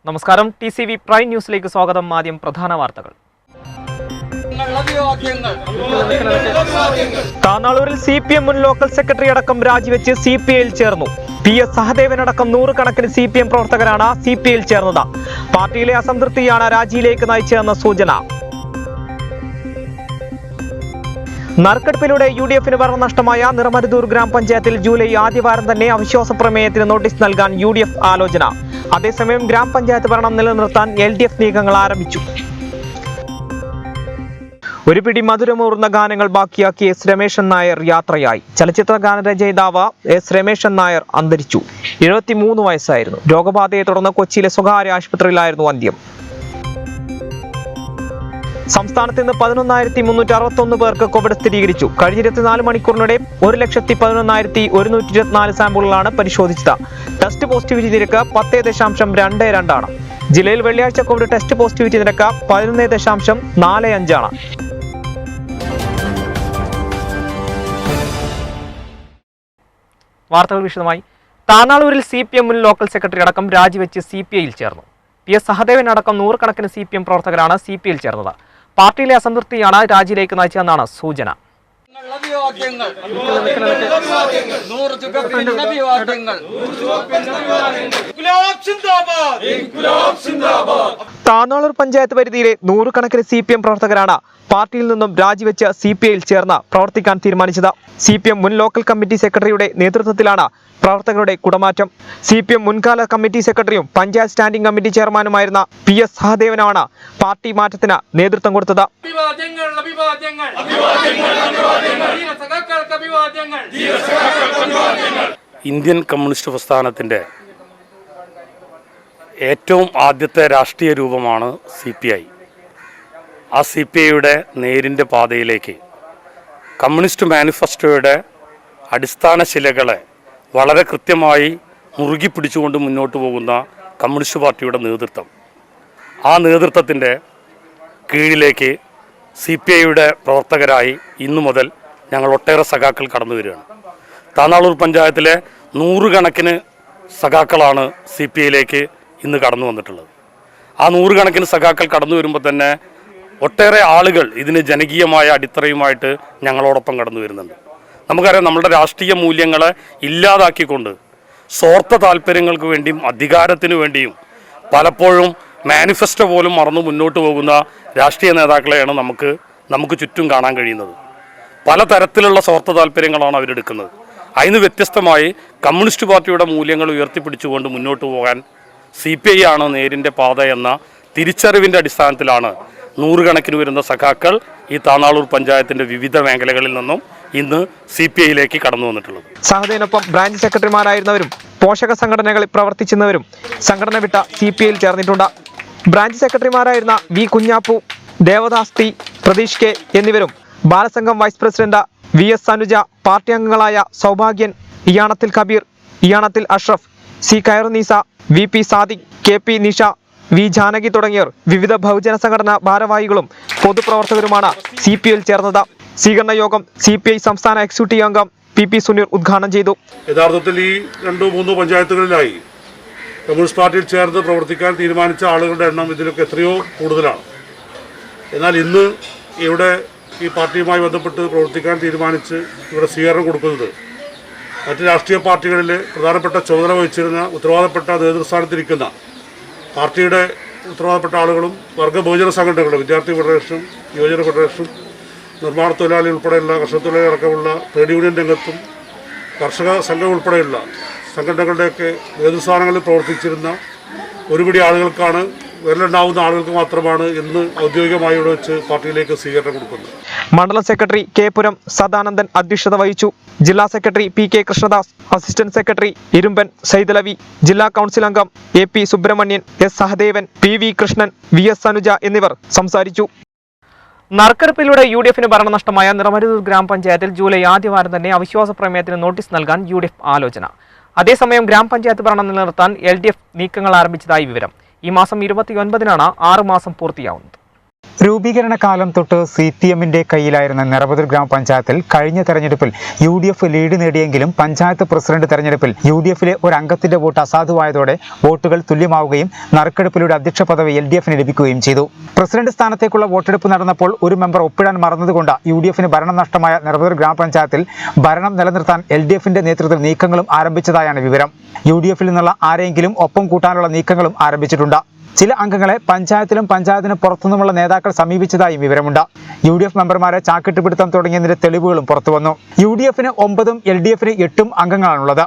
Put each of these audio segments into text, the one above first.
നമസ്കാരം, TCV prime ന്യൂസിലേക്ക് സ്വാഗതം. ആദ്യം പ്രധാന വാർത്തകൾ. താനാളൂരിൽ CPM മുൻ ലോക്കൽ സെക്രട്ടറി അടക്കം രാജിവെച്ച് CPIയിൽ ചേർന്നു. PS സഹദേവനടക്കം നൂറുകണക്കിന് CPM പ്രവർത്തകരാണ് CPIയിൽ ചേർന്നത്. പാർട്ടിയിലെ അസംതൃപ്തിയാണ് രാജിയിലേക്ക് നയിച്ചതെന്ന സൂചന. നറുക്കെടുപ്പിലൂടെ UDFന് ഭരണം നഷ്ടമായ നിറമരുതൂർ ഗ്രാമപഞ്ചായത്തിൽ ജൂലൈ ആദ്യവാരം തന്നെ അവിശ്വാസ പ്രമേയത്തിന് നോട്ടീസ് നൽകാൻ UDF ആലോചന. അതേസമയം ഗ്രാമപഞ്ചായത്ത് ഭരണം നിലനിർത്താൻ LDF നീക്കങ്ങൾ ആരംഭിച്ചു. ഒരു പിടി മധുരമൂർന്ന ഗാനങ്ങൾ ബാക്കിയാക്കി S. രമേശൻ നായർ യാത്രയായി. ചലച്ചിത്ര ഗാനരചയിതാവ് S. രമേശൻ നായർ അന്തരിച്ചു. 73 വയസ്സായിരുന്നു. രോഗബാധയെ തുടർന്ന് കൊച്ചിയിലെ സ്വകാര്യ ആശുപത്രിയിലായിരുന്നു അന്ത്യം. സംസ്ഥാനത്ത് ഇന്ന് 11,361 പേർക്ക് കോവിഡ് സ്ഥിരീകരിച്ചു. കഴിഞ്ഞ 24 മണിക്കൂറിനിടെ 1,11,124 സാമ്പിളുകളാണ് പരിശോധിച്ചത്. ടെസ്റ്റ് പോസിറ്റിവിറ്റി നിരക്ക് 10.22 ആണ്. ജില്ലയിൽ വെള്ളിയാഴ്ച കോവിഡ് ടെസ്റ്റ് പോസിറ്റിവിറ്റി നിരക്ക് 11.45 ആണ്. വാർത്തകൾ വിശദമായി. താനാളൂരിൽ CPM മുൻ ലോക്കൽ സെക്രട്ടറി അടക്കം രാജിവെച്ച് CPIയിൽ ചേർന്നു. PS സഹദേവൻ അടക്കം നൂറുകണക്കിന് CPM പ്രവർത്തകരാണ് CPIയിൽ ചേർന്നത്. പാർട്ടിയിലെ അസംതൃപ്തിയാണ് രാജിയിലേക്ക് നയിച്ചതെന്നാണ് സൂചന. താനാളൂർ പഞ്ചായത്ത് പരിധിയിലെ നൂറുകണക്കിന് CPM പ്രവർത്തകരാണ് പാർട്ടിയിൽ നിന്നും രാജിവെച്ച് CPIയിൽ ചേർന്ന് പ്രവർത്തിക്കാൻ തീരുമാനിച്ചത്. CPM മുൻ ലോക്കൽ കമ്മിറ്റി സെക്രട്ടറിയുടെ നേതൃത്വത്തിലാണ് പ്രവർത്തകരുടെ കുടമാറ്റം. CPM മുൻകാല കമ്മിറ്റി സെക്രട്ടറിയും പഞ്ചായത്ത് സ്റ്റാൻഡിംഗ് കമ്മിറ്റി ചെയർമാനുമായിരുന്ന PS സഹദേവനാണ് പാർട്ടി മാറ്റത്തിന് നേതൃത്വം കൊടുത്തത്. ഇന്ത്യൻ കമ്മ്യൂണിസ്റ്റ് പ്രസ്ഥാനത്തിൻ്റെ ഏറ്റവും ആദ്യത്തെ രാഷ്ട്രീയ രൂപമാണ് CPI. ആ CPIയുടെ നേരിൻ്റെ പാതയിലേക്ക് കമ്മ്യൂണിസ്റ്റ് മാനിഫെസ്റ്റോയുടെ അടിസ്ഥാന ശിലകളെ വളരെ കൃത്യമായി മുറുകി പിടിച്ചുകൊണ്ട് മുന്നോട്ട് പോകുന്ന കമ്മ്യൂണിസ്റ്റ് പാർട്ടിയുടെ നേതൃത്വം, ആ നേതൃത്വത്തിൻ്റെ കീഴിലേക്ക് CPIയുടെ പ്രവർത്തകരായി ഇന്നു മുതൽ ഞങ്ങൾ ഒട്ടേറെ സഖാക്കൾ കടന്നു വരികയാണ്. താനാളൂർ പഞ്ചായത്തിലെ നൂറുകണക്കിന് സഖാക്കളാണ് CPIയിലേക്ക് ഇന്ന് കടന്നു വന്നിട്ടുള്ളത്. ആ നൂറുകണക്കിന് സഖാക്കൾ കടന്നു വരുമ്പോൾ തന്നെ ഒട്ടേറെ ആളുകൾ ഇതിന് ജനകീയമായ അടിത്തറയുമായിട്ട് ഞങ്ങളോടൊപ്പം കടന്നു വരുന്നുണ്ട്. നമുക്കറിയാം, നമ്മളുടെ രാഷ്ട്രീയ മൂല്യങ്ങളെ ഇല്ലാതാക്കിക്കൊണ്ട് സ്വാർത്ഥ താല്പര്യങ്ങൾക്ക് വേണ്ടിയും അധികാരത്തിന് വേണ്ടിയും പലപ്പോഴും മാനിഫെസ്റ്റോ പോലും മറന്നു മുന്നോട്ട് പോകുന്ന രാഷ്ട്രീയ നേതാക്കളെയാണ് നമുക്ക് ചുറ്റും കാണാൻ കഴിയുന്നത്. പലതരത്തിലുള്ള സ്വാർത്ഥ താല്പര്യങ്ങളാണ് അവരെടുക്കുന്നത്. അതിന് വ്യത്യസ്തമായി കമ്മ്യൂണിസ്റ്റ് പാർട്ടിയുടെ മൂല്യങ്ങൾ ഉയർത്തിപ്പിടിച്ചുകൊണ്ട് മുന്നോട്ട് പോകാൻ CPI ആണ് നേരിൻ്റെ പാത എന്ന തിരിച്ചറിവിൻ്റെ അടിസ്ഥാനത്തിലാണ് നൂറുകണക്കിന് വരുന്ന സഖാക്കൾ ഈ താനാളൂർ പഞ്ചായത്തിൻ്റെ വിവിധ മേഖലകളിൽ നിന്നും ഇന്ന് CPIയിലേക്ക് കടന്നു വന്നിട്ടുള്ളത്. സഹദേവനൊപ്പം ബ്രാഞ്ച് സെക്രട്ടറിമാരായിരുന്നവരും പോഷക സംഘടനകളിൽ പ്രവർത്തിച്ചിരുന്നവരും സംഘടന വിട്ട CPIയിൽ ചേർന്നിട്ടുണ്ട്. ബ്രാഞ്ച് സെക്രട്ടറിമാരായിരുന്ന V. Kunhappu, Devadas T, Pratheesh K എന്നിവരും Balasangham vice president VS Sanuja, party അംഗങ്ങളായ Saubhagyan, ഇയാണത്തിൽ Kabir, ഇയാണത്തിൽ Ashraf, C. കയറുനീസ, VP Sadiq, KP Nisha, V. Janaki തുടങ്ങിയവർ വിവിധ ബഹുജന സംഘടനാ ഭാരവാഹികളും പൊതുപ്രവർത്തകരുമാണ് CPIയിൽ ചേർന്നത്. സ്വീകരണ യോഗം CPI സംസ്ഥാന എക്സിക്യൂട്ടീവ് അംഗം PP സുനീർ ഉദ്ഘാടനം ചെയ്തു. യഥാർത്ഥത്തിൽ ഈ 2-3 പഞ്ചായത്തുകളിലായി കമ്മ്യൂണിസ്റ്റ് പാർട്ടിയിൽ ചേർന്ന് പ്രവർത്തിക്കാൻ തീരുമാനിച്ച ആളുകളുടെ എണ്ണം ഇതിലൊക്കെ എത്രയോ കൂടുതലാണ്. എന്നാൽ ഇന്ന് ഇവിടെ ഈ പാർട്ടിയുമായി ബന്ധപ്പെട്ട് പ്രവർത്തിക്കാൻ തീരുമാനിച്ച് ഇവിടെ സ്വീകരണം കൊടുക്കുന്നത് മറ്റ് രാഷ്ട്രീയ പാർട്ടികളിൽ പ്രധാനപ്പെട്ട ചുമതല വഹിച്ചിരുന്ന ഉത്തരവാദപ്പെട്ട നേതൃസ്ഥാനത്തിരിക്കുന്ന പാർട്ടിയുടെ ഉത്തരവാദപ്പെട്ട ആളുകളും വർഗ ബഹുജന സംഘടനകളും വിദ്യാർത്ഥി ഫെഡറേഷനും യുവജന ഫെഡറേഷനും നിർമ്മാണ തൊഴിലാളി ഉൾപ്പെടെയുള്ള കർഷക തൊഴിലാളി അടക്കമുള്ള ട്രേഡ് യൂണിയൻ രംഗത്തും കർഷക സംഘം ഉൾപ്പെടെയുള്ള സംഘടനകളുടെയൊക്കെ നേതൃസ്ഥാനങ്ങളിൽ പ്രവർത്തിച്ചിരുന്ന ഒരുപിടി ആളുകൾക്കാണ്, വിരലുണ്ടാവുന്ന ആളുകൾക്ക് മാത്രമാണ് ഇന്ന് ഔദ്യോഗികമായി ഇവിടെ വെച്ച് പാർട്ടിയിലേക്ക് സ്വീകരണം കൊടുക്കുന്നത്. മണ്ഡലം സെക്രട്ടറി K. പുരം സദാനന്ദൻ അധ്യക്ഷത വഹിച്ചു. ജില്ലാ secretary PK Krishnadas, assistant secretary Irumban Saidalavi, ജില്ലാ കൗൺസിൽ അംഗം AP Subramanian, S. Sahadevan, PV Krishnan, VS Sanuja എന്നിവർ സംസാരിച്ചു. നറുക്കെടുപ്പിലൂടെ UDFന് ഭരണം നഷ്ടമായ നിറമരുതൂർ ഗ്രാമപഞ്ചായത്തിൽ ജൂലൈ ആദ്യവാരം തന്നെ അവിശ്വാസ പ്രമേയത്തിന് നോട്ടീസ് നൽകാൻ UDF ആലോചന. അതേസമയം ഗ്രാമപഞ്ചായത്ത് ഭരണം നിലനിർത്താൻ LDF നീക്കങ്ങൾ ആരംഭിച്ചതായി വിവരം. ഈ മാസം 29-നാണ് 6 മാസം പൂർത്തിയാവുന്നത്. രൂപീകരണ കാലം തൊട്ട് CPM-ന്റെ കയ്യിലായിരുന്ന നിറപുതൂർ ഗ്രാമപഞ്ചായത്തിൽ കഴിഞ്ഞ തെരഞ്ഞെടുപ്പിൽ UDF ലീഡ് നേടിയെങ്കിലും പഞ്ചായത്ത് പ്രസിഡന്റ് തെരഞ്ഞെടുപ്പിൽ UDF-ലെ ഒരു അംഗത്തിന്റെ വോട്ട് അസാധുവായതോടെ വോട്ടുകൾ തുല്യമാവുകയും നറുക്കെടുപ്പിലൂടെ അധ്യക്ഷ പദവി LDF-ന് ലഭിക്കുകയും ചെയ്തു. പ്രസിഡന്റ് സ്ഥാനത്തേക്കുള്ള വോട്ടെടുപ്പ് നടന്നപ്പോൾ ഒരു മെമ്പർ ഒപ്പിടാൻ മറന്നതുകൊണ്ട് UDF-ന് ഭരണം നഷ്ടമായ നിറപുതൂർ ഗ്രാമപഞ്ചായത്തിൽ ഭരണം നിലനിർത്താൻ LDF-ന്റെ നേതൃത്വത്തിൽ നീക്കങ്ങളും ആരംഭിച്ചതായാണ് വിവരം. UDF-ൽ നിന്നുള്ള ആരെങ്കിലും ഒപ്പം കൂട്ടാനുള്ള നീക്കങ്ങളും ആരംഭിച്ചിട്ടുണ്ട്. ചില അംഗങ്ങളെ പഞ്ചായത്തിലും പഞ്ചായത്തിന് പുറത്തുനിന്നുമുള്ള നേതാക്കൾ സമീപിച്ചതായും വിവരമുണ്ട്. UDF മെമ്പർമാരെ ചാക്കിട്ടുപിടുത്തം തുടങ്ങിയതിന്റെ തെളിവുകളും പുറത്തുവന്നു. UDF-ന് 9 LDF-ന് 8 അംഗങ്ങളാണുള്ളത്.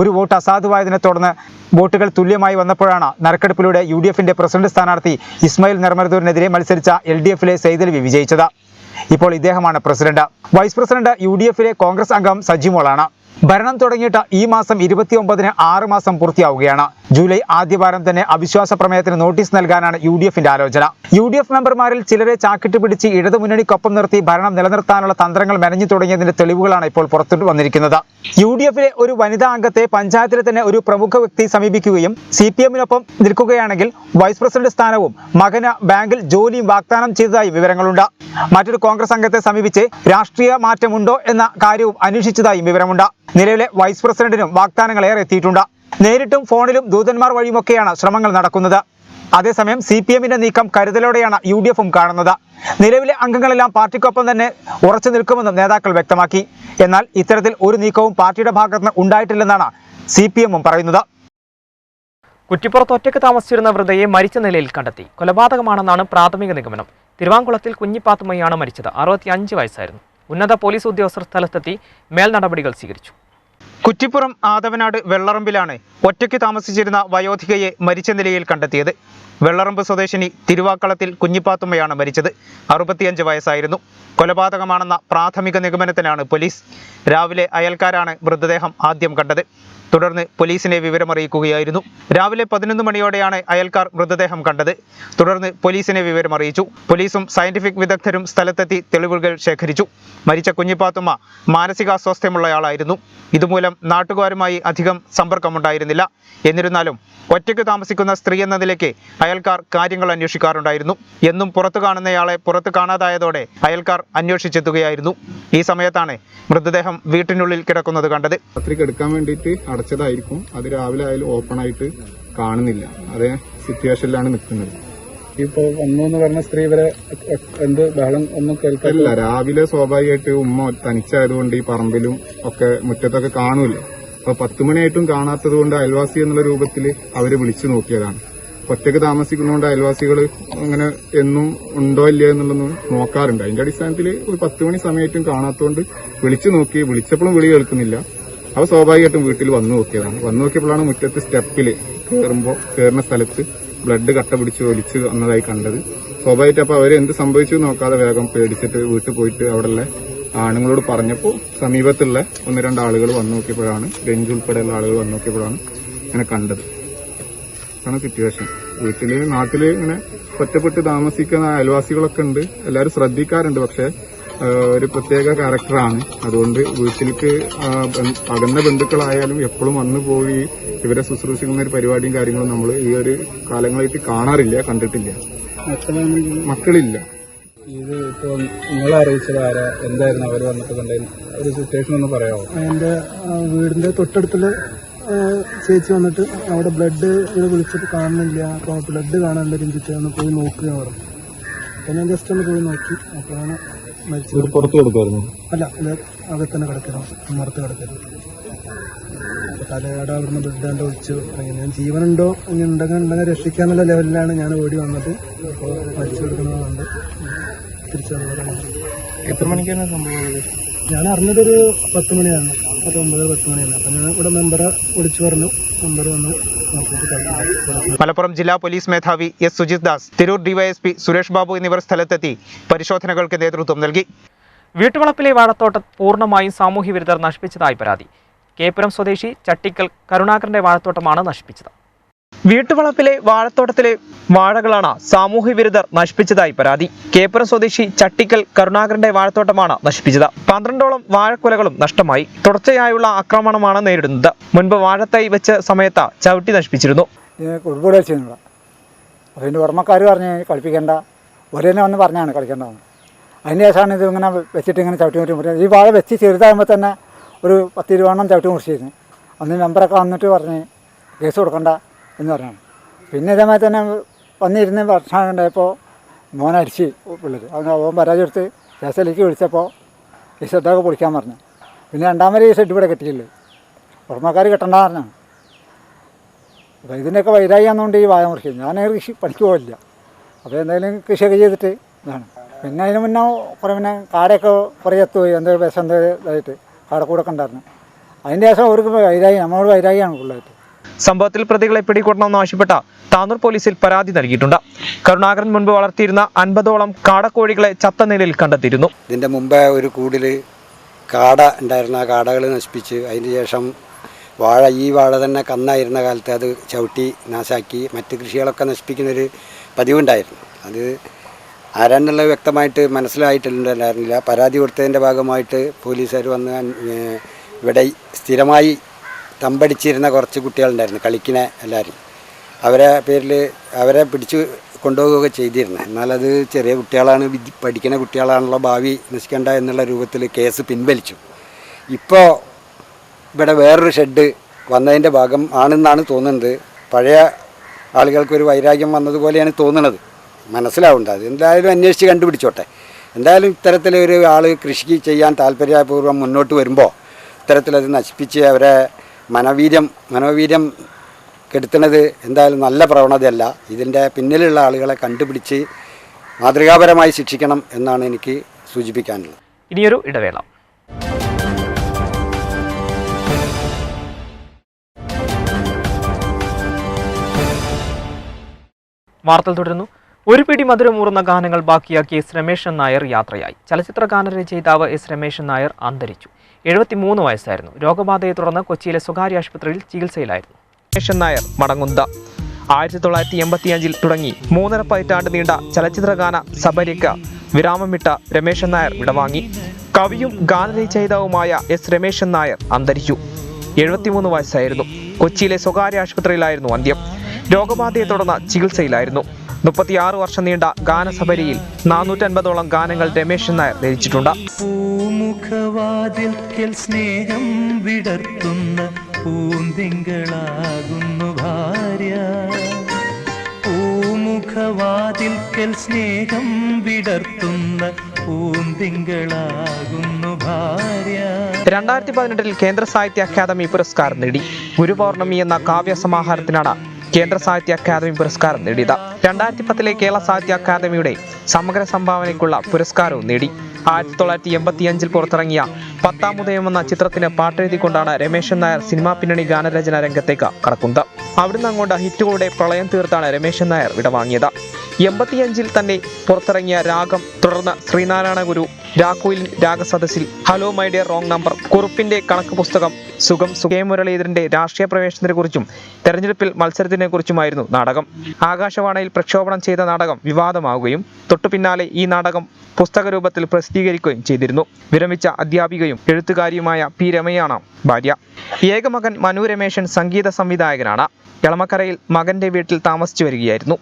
ഒരു വോട്ട് അസാധുവായതിനെ തുടർന്ന് വോട്ടുകൾ തുല്യമായി വന്നപ്പോഴാണ് നറുക്കെടുപ്പിലൂടെ UDF-ന്റെ പ്രസിഡന്റ് സ്ഥാനാർത്ഥി ഇസ്മായിൽ നെർമർദൂരിനെതിരെ മത്സരിച്ച LDF-ലെ സൈദലവി വിജയിച്ചത്. ഇപ്പോൾ ഇദ്ദേഹമാണ് പ്രസിഡന്റ്. വൈസ് പ്രസിഡന്റ് UDF-ലെ കോൺഗ്രസ് അംഗം സജിമോളാണ്. ഭരണം തുടങ്ങിയിട്ട് ഈ മാസം 29-ന് 6 മാസം പൂർത്തിയാവുകയാണ്. ജൂലൈ ആദ്യവാരം തന്നെ അവിശ്വാസ പ്രമേയത്തിന് നോട്ടീസ് നൽകാനാണ് UDF-ന്റെ ആലോചന. UDF മെമ്പർമാരിൽ ചിലരെ ചാക്കിട്ട് പിടിച്ച് ഇടതുമുന്നണിക്കൊപ്പം നിർത്തി ഭരണം നിലനിർത്താനുള്ള തന്ത്രങ്ങൾ മെനഞ്ഞു തുടങ്ങിയതിന്റെ തെളിവുകളാണ് ഇപ്പോൾ പുറത്തു വന്നിരിക്കുന്നത്. UDF-ലെ ഒരു വനിതാ അംഗത്തെ പഞ്ചായത്തിലെ തന്നെ ഒരു പ്രമുഖ വ്യക്തി സമീപിക്കുകയും CPM-നൊപ്പം നിൽക്കുകയാണെങ്കിൽ വൈസ് പ്രസിഡന്റ് സ്ഥാനവും മകന് ബാങ്കിൽ ജോലിയും വാഗ്ദാനം ചെയ്തതായി വിവരങ്ങളുണ്ട്. മറ്റൊരു കോൺഗ്രസ് അംഗത്തെ സമീപിച്ച് രാഷ്ട്രീയ മാറ്റമുണ്ടോ എന്ന കാര്യവും അന്വേഷിച്ചതായും വിവരമുണ്ട്. നിലവിലെ വൈസ് പ്രസിഡന്റിനും വാഗ്ദാനങ്ങൾ ഏറെ എത്തിയിട്ടുണ്ട്. നേരിട്ടും ഫോണിലും ദൂതന്മാർ വഴിയുമൊക്കെയാണ് ശ്രമങ്ങൾ നടക്കുന്നത്. അതേസമയം CPM-ന്റെ നീക്കം കരുതലോടെയാണ് UDF-ഉം കാണുന്നത്. നിലവിലെ അംഗങ്ങളെല്ലാം പാർട്ടിക്കൊപ്പം തന്നെ ഉറച്ചു നിൽക്കുമെന്നും നേതാക്കൾ വ്യക്തമാക്കി. എന്നാൽ ഇത്തരത്തിൽ ഒരു നീക്കവും പാർട്ടിയുടെ ഭാഗത്തുനിന്ന് ഉണ്ടായിട്ടില്ലെന്നാണ് CPM-ഉം പറയുന്നത്. കുറ്റിപ്പുറത്ത് ഒറ്റയ്ക്ക് താമസിച്ചിരുന്ന വൃദ്ധയെ മരിച്ച നിലയിൽ കണ്ടെത്തി. കൊലപാതകമാണെന്നാണ് പ്രാഥമിക നിഗമനം. തിരുവാങ്കുളത്തിൽ കുഞ്ഞിപ്പാത്തുമ്മയാണ് മരിച്ചത്. 65 വയസ്സായിരുന്നു. ഉന്നത പോലീസ് ഉദ്യോഗസ്ഥർ സ്ഥലത്തെത്തി മേൽ നടപടികൾ സ്വീകരിച്ചു. കുറ്റിപ്പുറം ആദവനാട് വെള്ളറമ്പിലാണ് ഒറ്റയ്ക്ക് താമസിച്ചിരുന്ന വയോധികയെ മരിച്ച നിലയിൽ കണ്ടെത്തിയത്. വെള്ളറമ്പ് സ്വദേശിനി തിരുവാക്കളത്തിൽ കുഞ്ഞിപ്പാത്തുമ്മയാണ് മരിച്ചത്. 65 വയസ്സായിരുന്നു. കൊലപാതകമാണെന്ന പ്രാഥമിക നിഗമനത്തിലാണ് പോലീസ്. രാവിലെ അയൽക്കാരാണ് മൃതദേഹം ആദ്യം കണ്ടത്. തുടർന്ന് പോലീസിനെ വിവരമറിയിക്കുകയായിരുന്നു. രാവിലെ 11 മണിയോടെയാണ് അയൽക്കാർ മൃതദേഹം കണ്ടത്. തുടർന്ന് പോലീസിനെ വിവരമറിയിച്ചു. പോലീസും സയന്റിഫിക് വിദഗ്ധരും സ്ഥലത്തെത്തി തെളിവുകൾ ശേഖരിച്ചു. മരിച്ച കുഞ്ഞിപ്പാത്തുമ്മ മാനസികാസ്വാസ്ഥ്യമുള്ളയാളായിരുന്നു. ഇതുമൂലം നാട്ടുകാരുമായി അധികം സമ്പർക്കമുണ്ടായിരുന്നില്ല. എന്നിരുന്നാലും ഒറ്റയ്ക്ക് താമസിക്കുന്ന സ്ത്രീ എന്ന നിലയ്ക്ക് അയൽക്കാർ കാര്യങ്ങൾ അന്വേഷിക്കാറുണ്ടായിരുന്നു. എന്നും പുറത്തു കാണുന്നയാളെ പുറത്ത് കാണാതായതോടെ അയൽക്കാർ അന്വേഷിച്ചെത്തുകയായിരുന്നു. ഈ സമയത്താണ് മൃതദേഹം വീട്ടിനുള്ളിൽ കിടക്കുന്നത് കണ്ടത്. രാത്രി കിടക്കാൻ വേണ്ടിയിട്ട് അടച്ചതായിരിക്കും. അത് രാവിലെ ആയാലും ഓപ്പൺ ആയിട്ട് കാണുന്നില്ല. അതേ സിറ്റുവേഷനിലാണ് നിൽക്കുന്നത്. ഇപ്പൊ വന്നു എന്ന് പറഞ്ഞ സ്ത്രീ വരെ എന്ത് ബഹളം ഒന്നും കേൾക്കില്ല. രാവിലെ സ്വാഭാവികമായിട്ട് ഉമ്മ തനിച്ചായതുകൊണ്ട് ഈ പറമ്പിലും ഒക്കെ മുറ്റത്തൊക്കെ കാണൂല്ലോ. അപ്പൊ 10 മണിയായിട്ടും കാണാത്തത് കൊണ്ട് അയൽവാസി എന്നുള്ള രൂപത്തിൽ അവര് വിളിച്ചു നോക്കിയതാണ്. ഒറ്റയ്ക്ക് താമസിക്കുന്നതുകൊണ്ട് അയൽവാസികൾ അങ്ങനെ എന്നും ഉണ്ടോ ഇല്ലയോ എന്നുള്ളതൊന്നും നോക്കാറുണ്ട്. അതിന്റെ അടിസ്ഥാനത്തിൽ ഒരു 10 മണി സമയത്തും കാണാത്തതുകൊണ്ട് വിളിച്ചു നോക്കി. വിളിച്ചപ്പോഴും വിളി കേൾക്കുന്നില്ല. അവ സ്വാഭാവികമായിട്ടും വീട്ടിൽ വന്നു നോക്കിയതാണ്. വന്നു നോക്കിയപ്പോഴാണ് മുറ്റത്ത് സ്റ്റെപ്പിൽ കയറുന്ന സ്ഥലത്ത് ബ്ലഡ് കട്ട പിടിച്ച് ഒലിച്ച് വന്നതായി കണ്ടത്. സ്വാഭാവികമായിട്ട് അപ്പൊ അവര് എന്ത് സംഭവിച്ചു നോക്കാതെ വേഗം പേടിച്ചിട്ട് വീട്ടിൽ പോയിട്ട് അവിടെയുള്ള ആണുങ്ങളോട് പറഞ്ഞപ്പോൾ സമീപത്തുള്ള 1-2 ആളുകൾ വന്നു നോക്കിയപ്പോഴാണ്, ബെഞ്ച് ഉൾപ്പെടെയുള്ള ആളുകൾ വന്നു നോക്കിയപ്പോഴാണ് ഇങ്ങനെ കണ്ടത്. അതാണ് സിറ്റുവേഷൻ. നാട്ടില് ഇങ്ങനെ ഒറ്റപ്പെട്ട് താമസിക്കുന്ന അയൽവാസികളൊക്കെ ഉണ്ട്. എല്ലാവരും ശ്രദ്ധിക്കാറുണ്ട്. പക്ഷെ ഒരു പ്രത്യേക ക്യാരക്ടറാണ്. അതുകൊണ്ട് വീട്ടിലേക്ക് അകന്ന ബന്ധുക്കളായാലും എപ്പോഴും വന്നു പോയി ഇവരെ ശുശ്രൂഷിക്കുന്ന ഒരു പരിപാടിയും കാര്യങ്ങളും നമ്മൾ ഈ ഒരു കാലങ്ങളായിട്ട് കാണാറില്ല, കണ്ടിട്ടില്ല. മക്കളില്ല. ഇത് ഇപ്പൊ നിങ്ങളെ അറിയിച്ചത് ആരാ, എന്തായിരുന്നു അവർ വന്നിട്ട് കണ്ടതിന് ഒരു സിറ്റുവേഷൻ ഒന്ന് പറയാമോ? എൻ്റെ വീടിന്റെ തൊട്ടടുത്തുള്ള ചേച്ചി വന്നിട്ട് അവിടെ ബ്ലഡ് ഇത് വിളിച്ചിട്ട് കാണുന്നില്ല, അപ്പോൾ ബ്ലഡ് കാണാനുള്ള രഞ്ജിത്ത് ഒന്ന് പോയി നോക്കുക പറഞ്ഞു. അപ്പോൾ ഞാൻ ജസ്റ്റ് ഒന്ന് പോയി നോക്കി. അപ്പോഴാണ് മരിച്ചത്. പുറത്ത് കൊടുക്കായിരുന്നു? അല്ല, അകത്തന്നെ കിടക്കണം, മറത്ത് കിടക്കരുത്. അപ്പോൾ തലയാടെ അവിടുന്ന് ബ്ലഡ് കണ്ട് ഒഴിച്ചു. അങ്ങനെ ജീവനുണ്ടോ ഇനി ഉണ്ടെങ്കിൽ രക്ഷിക്കാന്നുള്ള ലെവലിലാണ് ഞാൻ ഓടി വന്നത്. അപ്പോൾ മരിച്ചു കൊടുക്കുന്നതുകൊണ്ട് തിരിച്ചു വന്നത്. എത്ര മണിക്കാണ് സംഭവം? ഞാൻ അറിഞ്ഞതൊരു 10 മണിയാണ്, 9-10 മണിയാണ്. അപ്പം ഞാൻ ഇവിടെ മെമ്പറെ വിളിച്ചു പറഞ്ഞു. മെമ്പർ വന്ന് നോക്കിയിട്ട് മലപ്പുറം ജില്ലാ പോലീസ് മേധാവി S. സുജിത് ദാസ്, തിരൂർ DYSP സുരേഷ് ബാബു എന്നിവർ സ്ഥലത്തെത്തി പരിശോധനകൾക്ക് നേതൃത്വം നൽകി. വീട്ടുവളപ്പിലെ വാഴത്തോട്ടം പൂർണ്ണമായും സാമൂഹ്യ വിരുദ്ധർ നശിപ്പിച്ചതായി പരാതി. കേപ്പുരം സ്വദേശി ചട്ടിക്കൽ കരുണാകരന്റെ വാഴത്തോട്ടമാണ് നശിപ്പിച്ചത്. വീട്ടുവളപ്പിലെ വാഴത്തോട്ടത്തിലെ വാഴകളാണ് സാമൂഹ്യ വിരുദ്ധർ നശിപ്പിച്ചതായി പരാതി. കേപ്പുരം സ്വദേശി ചട്ടിക്കൽ കരുണാകരന്റെ വാഴത്തോട്ടമാണ് നശിപ്പിച്ചത്. 12ഓളം വാഴക്കുലകളും നഷ്ടമായി. തുടർച്ചയായുള്ള ആക്രമണമാണ് നേരിടുന്നത്. മുൻപ് വാഴത്തൈ വെച്ച സമയത്ത് ചവിട്ടി നശിപ്പിച്ചിരുന്നു. കുടുംബ വെച്ചിരുന്നില്ല. അപ്പോൾ എൻ്റെ ഉടമക്കാർ പറഞ്ഞ് കളിപ്പിക്കേണ്ട, ഒരു തന്നെ വന്ന് പറഞ്ഞാണ് കളിക്കേണ്ടതെന്ന്. അതിന് ശേഷമാണ് ഇത് ഇങ്ങനെ വെച്ചിട്ട് ഇങ്ങനെ ചവിട്ടി മുറിച്ച് ഈ വാഴ വെച്ച് ചെറുതാകുമ്പോൾ തന്നെ ഒരു 10-20 ചവിട്ടി മുറിച്ചിരുന്നു. അന്ന് മെമ്പറൊക്കെ വന്നിട്ട് പറഞ്ഞ് കേസ് കൊടുക്കണ്ട എന്ന് പറഞ്ഞാണ്. പിന്നെ ഇതേമാതിരി തന്നെ വന്നിരുന്ന് ഭക്ഷണം ഉണ്ടായപ്പോൾ മോനടിച്ച് പിള്ളേർ അവൻ പരാതി എടുത്ത് സ്റ്റേഷനിലേക്ക് വിളിച്ചപ്പോൾ ഈ ഷെഡൊക്കെ പൊളിക്കാൻ പറഞ്ഞു. പിന്നെ രണ്ടാമത് ഈ ഷെഡ് ഇവിടെ കെട്ടിയില്ലേ, പുറമക്കാർ കെട്ടണ്ട പറഞ്ഞാണ്. അപ്പോൾ ഇതിൻ്റെയൊക്കെ വൈരാഗ്യമാണെന്നുകൊണ്ട് ഈ വാഴ മുറിക്കും. ഞാൻ കൃഷി പണിക്ക് പോകില്ല. അപ്പോൾ എന്തായാലും കൃഷിയൊക്കെ ചെയ്തിട്ട് ഇതാണ്. പിന്നെ അതിന് മുന്നേ കുറേ പിന്നെ കാടയൊക്കെ കുറേ എത്തുപോയി, എന്തൊരു വിഷം ഇതായിട്ട് കാടക്കൂടൊക്കെ ഉണ്ടായിരുന്നു. അതിൻ്റെ ശേഷം അവർക്ക് വൈരാഗ്യം, നമ്മളോട് വൈരാഗ്യമാണ് ഫുള്ളായിട്ട്. സംഭവത്തിൽ പ്രതികളെ പിടികൂടണമെന്ന് ആവശ്യപ്പെട്ട താനൂർ പോലീസിൽ പരാതി നൽകിയിട്ടുണ്ട്. കരുണാകരൻ മുൻപ് വളർത്തിയിരുന്ന 50ഓളം കാടക്കോഴികളെ ചത്ത നിലയിൽ കണ്ടെത്തിയിരുന്നു. ഇതിൻ്റെ മുമ്പ് ഒരു കൂടിൽ കാട ഉണ്ടായിരുന്ന ആ കാടകൾ നശിപ്പിച്ച് അതിന് ശേഷം ഈ വാഴ തന്നെ കന്നായിരുന്ന കാലത്ത് അത് ചവിട്ടി നാശാക്കി മറ്റ് കൃഷികളൊക്കെ നശിപ്പിക്കുന്നൊരു പതിവുണ്ടായിരുന്നു. അത് ആരാന്നുള്ളത് വ്യക്തമായിട്ട് മനസ്സിലായിട്ടുണ്ടായിരുന്നില്ല. പരാതി കൊടുത്തതിൻ്റെ ഭാഗമായിട്ട് പോലീസുകാർ വന്ന് ഇവിടെ സ്ഥിരമായി തമ്പടിച്ചിരുന്ന കുറച്ച് കുട്ടികളുണ്ടായിരുന്നു, കളിക്കുന്ന എല്ലാവരും. അവരെ പേരിൽ അവരെ പിടിച്ച് കൊണ്ടുപോവുകയൊക്കെ ചെയ്തിരുന്നു. എന്നാലത് ചെറിയ കുട്ടികളാണ്, പഠിക്കുന്ന കുട്ടികളാണല്ലോ, ഭാവി നശിക്കേണ്ട എന്നുള്ള രൂപത്തിൽ കേസ് പിൻവലിച്ചു. ഇപ്പോൾ ഇവിടെ വേറൊരു ഷെഡ് വന്നതിൻ്റെ ഭാഗം ആണെന്നാണ് തോന്നുന്നത്. പഴയ ആളുകൾക്കൊരു വൈരാഗ്യം വന്നതുപോലെയാണ് തോന്നുന്നത്, മനസ്സിലാവുന്നത്. അത് എന്തായാലും അന്വേഷിച്ച് കണ്ടുപിടിച്ചോട്ടെ. എന്തായാലും ഇത്തരത്തിലൊരു ആൾ കൃഷി ചെയ്യാൻ താല്പര്യപൂർവ്വം മുന്നോട്ട് വരുമ്പോൾ ഇത്തരത്തിലത് നശിപ്പിച്ച് അവരെ മനോവീര്യം കെടുത്തുന്നത് എന്തായാലും നല്ല പ്രവണതയല്ല. ഇതിൻ്റെ പിന്നിലുള്ള ആളുകളെ കണ്ടുപിടിച്ച് മാതൃകാപരമായി ശിക്ഷിക്കണം എന്നാണ് എനിക്ക് സൂചിപ്പിക്കാനുള്ളത്. ഇനിയൊരു ഇടവേള. വാർത്തകൾ തുടരുന്നു. ഒരു പിടി മധുരമൂറുന്ന ഗാനങ്ങൾ ബാക്കിയാക്കി എസ് രമേശൻ നായർ യാത്രയായി. ചലച്ചിത്ര ഗാനരചയിതാവ് എസ് രമേശൻ നായർ അന്തരിച്ചു. 73 വയസ്സായിരുന്നു. രോഗബാധയെ തുടർന്ന് കൊച്ചിയിലെ സ്വകാര്യ ആശുപത്രിയിൽ ചികിത്സയിലായിരുന്നു. രമേശൻ നായർ മടങ്ങുന്നത് 1985 തുടങ്ങി 3.5 പതിറ്റാണ്ട് നീണ്ട ചലച്ചിത്രഗാന സബരിക്ക് വിരാമമിട്ട രമേശൻ നായർ വിടവാങ്ങി. കവിയും ഗാനരചയിതാവുമായ എസ് രമേശൻ നായർ അന്തരിച്ചു. 73 വയസ്സായിരുന്നു. കൊച്ചിയിലെ സ്വകാര്യ ആശുപത്രിയിലായിരുന്നു അന്ത്യം. രോഗബാധയെ തുടർന്ന് ചികിത്സയിലായിരുന്നു. 36 വർഷം നീണ്ട ഗാനസബരിയിൽ 450ഓളം ഗാനങ്ങൾ രമേശൻ നായർ രചിച്ചിട്ടുണ്ട്. പൂമുഖവാതിൽക്കൽ സ്നേഹം വിടർത്തുന്ന പൂന്തിങ്കളാകുന്നു ഭാര്യ. പൂമുഖവാതിൽക്കൽ സ്നേഹം വിടർത്തുന്ന പൂന്തിങ്കളാകുന്നു ഭാര്യ. 2018 കേന്ദ്ര സാഹിത്യ അക്കാദമി പുരസ്കാരം നേടി. ഗുരുപൗർണമി എന്ന കാവ്യ സമാഹാരത്തിനാണ് കേന്ദ്ര സാഹിത്യ അക്കാദമി പുരസ്കാരം നേടിയത്. 2010 കേരള സാഹിത്യ അക്കാദമിയുടെ സമഗ്ര സംഭാവനയ്ക്കുള്ള പുരസ്കാരവും നേടി. 1985 പുറത്തിറങ്ങിയ 10-ാം ഉദയം എന്ന ചിത്രത്തിന് പാട്ടെഴുതിക്കൊണ്ടാണ് രമേശൻ നായർ സിനിമാ പിന്നണി ഗാനരചന രംഗത്തേക്ക് കടക്കുന്നത്. അവിടുന്ന് അങ്ങോട്ട് ഹിറ്റുകളുടെ പ്രളയം തീർത്താണ് രമേശൻ നായർ വിടവാങ്ങിയത്. 85 തന്നെ പുറത്തിറങ്ങിയ രാഗം, തുടർന്ന് ശ്രീനാരായണ ഗുരു, രാഘോയിൽ രാഗസദസ്സിൽ, hello my dear wrong number, കുറുപ്പിന്റെ കണക്ക് പുസ്തകം, സുഖം, കെ മുരളീധരന്റെ രാഷ്ട്രീയ പ്രവേശനത്തെക്കുറിച്ചും തെരഞ്ഞെടുപ്പിൽ മത്സരത്തിനെക്കുറിച്ചുമായിരുന്നു നാടകം. ആകാശവാണിയിൽ പ്രക്ഷേപണം ചെയ്ത നാടകം വിവാദമാവുകയും തൊട്ടു പിന്നാലെ ഈ നാടകം പുസ്തക രൂപത്തിൽ പ്രസിദ്ധീകരിക്കുകയും ചെയ്തിരുന്നു. വിരമിച്ച അധ്യാപികയും എഴുത്തുകാരിയുമായ പി രമയാണ് ഭാര്യ. ഏകമകൻ മനു രമേശൻ സംഗീത സംവിധായകനാണ്. എളമക്കരയിൽ മകന്റെ വീട്ടിൽ താമസിച്ചു വരികയായിരുന്നു.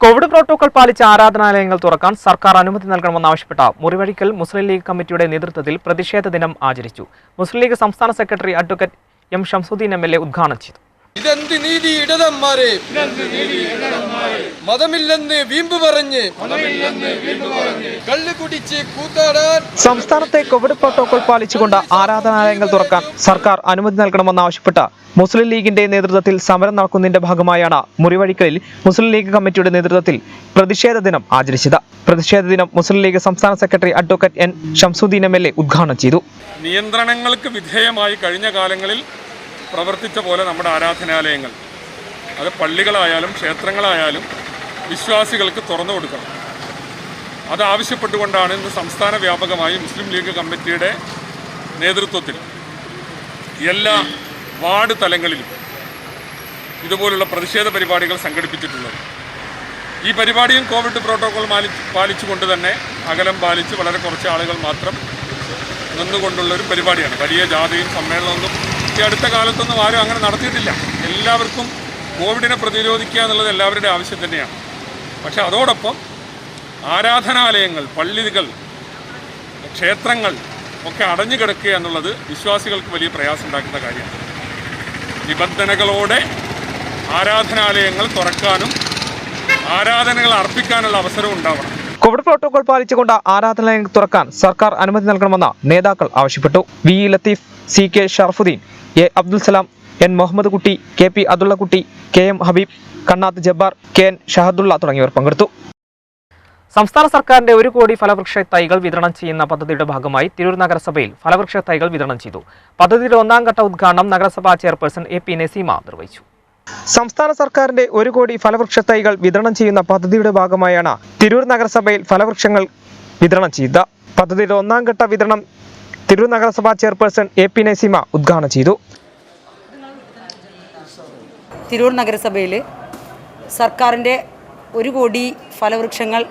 കോവിഡ് പ്രോട്ടോകോൾ പാലിച്ച് ആരാധനാലയങ്ങൾ തുറക്കാൻ സർക്കാർ അനുമതി നൽകണമെന്നാവശ്യപ്പെട്ട മുറിവഴിക്കൽ മുസ്ലിം ലീഗ് കമ്മിറ്റിയുടെ നേതൃത്വത്തിൽ പ്രതിഷേധ ദിനം ആചരിച്ചു. മുസ്ലിം ലീഗ് സംസ്ഥാന secretary advocate M Shamsuddin MLA ഉദ്ഘാടനം ചെയ്തു. ഇതെന്ത് നീതി ഇടതന്മാരെ, മതമില്ലെന്ന് വീമ്പ് പറഞ്ഞ് കള്ളു കുടിച്ച് കൂത്താടാൻ. സംസ്ഥാനത്തെ കോവിഡ് പ്രോട്ടോകോൾ പാലിച്ചുകൊണ്ട് ആരാധനാലയങ്ങൾ തുറക്കാൻ സർക്കാർ അനുമതി നൽകണമെന്നാവശ്യപ്പെട്ട് മുസ്ലിം ലീഗിന്റെ നേതൃത്വത്തിൽ സമരം നടക്കുന്നതിന്റെ ഭാഗമായാണ് മുറിവഴിക്കലിൽ മുസ്ലിം ലീഗ് കമ്മിറ്റിയുടെ നേതൃത്വത്തിൽ പ്രതിഷേധ ദിനം ആചരിച്ചത്. പ്രതിഷേധ ദിനം മുസ്ലിം ലീഗ് സംസ്ഥാന secretary advocate N Shamsuddin MLA ഉദ്ഘാടനം ചെയ്തു. നിയന്ത്രണങ്ങൾക്ക് വിധേയമായി കഴിഞ്ഞ കാലങ്ങളിൽ പ്രവർത്തിച്ച പോലെ നമ്മുടെ ആരാധനാലയങ്ങൾ, അത് പള്ളികളായാലും ക്ഷേത്രങ്ങളായാലും വിശ്വാസികൾക്ക് തുറന്നു കൊടുക്കണം. അതാവശ്യപ്പെട്ടുകൊണ്ടാണ് ഇന്ന് സംസ്ഥാന വ്യാപകമായി മുസ്ലിം ലീഗ് കമ്മിറ്റിയുടെ നേതൃത്വത്തിൽ എല്ലാ വാർഡ് തലങ്ങളിലും ഇതുപോലുള്ള പ്രതിഷേധ പരിപാടികൾ സംഘടിപ്പിച്ചിട്ടുള്ളത്. ഈ പരിപാടിയും കോവിഡ് പ്രോട്ടോകോൾ പാലിച്ചുകൊണ്ട് തന്നെ അകലം പാലിച്ച് വളരെ കുറച്ച് ആളുകൾ മാത്രം നിന്നുകൊണ്ടുള്ളൊരു പരിപാടിയാണ്. വലിയ ജാഥയും സമ്മേളനമൊന്നും ഈ അടുത്ത കാലത്തൊന്നും ആരും അങ്ങനെ നടത്തിയിട്ടില്ല. എല്ലാവർക്കും കോവിഡിനെ പ്രതിരോധിക്കുക എന്നുള്ളത് എല്ലാവരുടെയും ആവശ്യം തന്നെയാണ്. പക്ഷേ അതോടൊപ്പം ആരാധനാലയങ്ങൾ, പള്ളികൾ, ക്ഷേത്രങ്ങൾ ഒക്കെ അടഞ്ഞു കിടക്കുക എന്നുള്ളത് വിശ്വാസികൾക്ക് വലിയ പ്രയാസം ഉണ്ടാക്കുന്ന കാര്യമാണ്. നിബന്ധനകളോടെ ആരാധനാലയങ്ങൾ തുറക്കാനും ആരാധനകൾ അർപ്പിക്കാനുള്ള അവസരം ഉണ്ടാവണം. കോവിഡ് പ്രോട്ടോകോൾ പാലിച്ചുകൊണ്ട് ആരാധനാലയങ്ങൾ തുറക്കാൻ സർക്കാർ അനുമതി നൽകണമെന്ന് നേതാക്കൾ ആവശ്യപ്പെട്ടു. V Latheef, C K Sharafudheen, A Abdul Salam, N Muhammad Kutty, K P Abdullakutty, K M Habeeb, Kannath Jabbar, K N Shahadulla തുടങ്ങിയവർ പങ്കെടുത്തു. സംസ്ഥാന സർക്കാരിന്റെ 1 കോടി ഫലവൃക്ഷ തൈകൾ വിതരണം ചെയ്യുന്ന പദ്ധതിയുടെ ഭാഗമായി തിരൂർ നഗരസഭയിൽ ഫലവൃക്ഷ തൈകൾ വിതരണം ചെയ്തു. പദ്ധതിയുടെ 1ാം ഘട്ട ഉദ്ഘാടനം നഗരസഭാ ചെയർപേഴ്സൺ എ പി നസീമ നിർവഹിച്ചു. സംസ്ഥാന സർക്കാരിന്റെ 1 കോടി ഫലവൃക്ഷ തൈകൾ വിതരണം ചെയ്യുന്ന പദ്ധതിയുടെ ഭാഗമായാണ് തിരൂർ നഗരസഭയിൽ ഫലവൃക്ഷങ്ങൾ വിതരണം ചെയ്തത്. പദ്ധതിയുടെ 1ാം ഘട്ട വിതരണം തിരൂർ നഗരസഭാ ചെയർപേഴ്സൺ എ പി നസീമ ഉദ്ഘാടനം ചെയ്തു. തിരൂർ നഗരസഭയിൽ സർക്കാരിൻ്റെ 1 കോടി ഫലവൃക്ഷങ്ങൾ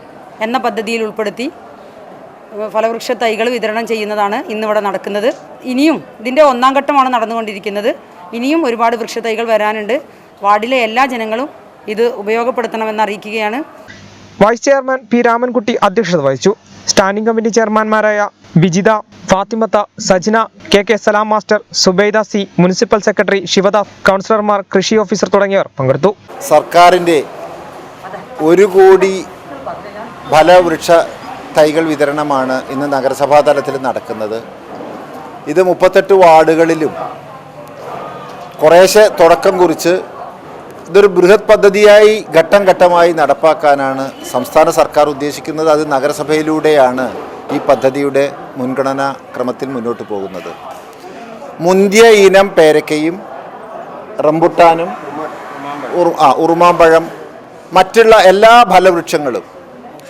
എന്ന പദ്ധതിയിൽ ഉൾപ്പെടുത്തി ഫലവൃക്ഷ തൈകൾ വിതരണം ചെയ്യുന്നതാണ് ഇന്നിവിടെ നടക്കുന്നത്. ഇനിയും ഇതിൻ്റെ 1ാം ഘട്ടമാണ് നടന്നുകൊണ്ടിരിക്കുന്നത്. ഇനിയും ഒരുപാട് വൃക്ഷത്തൈകൾ വരാനുണ്ട്. വാർഡിലെ എല്ലാ ജനങ്ങളും ഇത് ഉപയോഗപ്പെടുത്തണമെന്ന് അറിയിക്കുകയാണ്. വൈസ് ചെയർമാൻ പി രാമൻകുട്ടി അധ്യക്ഷത വഹിച്ചു. സ്റ്റാൻഡിംഗ് കമ്മിറ്റി ചെയർമാൻമാരായ Vijitha, Fathimath, Sajna, K K Salam master, Subaida C, municipal secretary Sivadas, കൗൺസിലർമാർ, കൃഷി ഓഫീസർ തുടങ്ങിയവർ പങ്കെടുത്തു. സർക്കാരിൻ്റെ 1 കോടി ഫലവൃക്ഷ തൈകൾ വിതരണമാണ് ഇന്ന് നഗരസഭാ തലത്തിൽ നടക്കുന്നത്. ഇത് 38 വാർഡുകളിലും കുറേശ്ശെ തുടക്കം കുറിച്ച് ഇതൊരു ബൃഹത് പദ്ധതിയായി ഘട്ടം ഘട്ടമായി നടപ്പാക്കാനാണ് സംസ്ഥാന സർക്കാർ ഉദ്ദേശിക്കുന്നത്. അത് നഗരസഭയിലൂടെയാണ് ഈ പദ്ധതിയുടെ മുൻഗണനാ ക്രമത്തിൽ മുന്നോട്ട് പോകുന്നത്. മുന്തിയ ഇനം പേരക്കയും റംബുട്ടാനും ഉറുമാമ്പഴം, മറ്റുള്ള എല്ലാ ഫലവൃക്ഷങ്ങളും,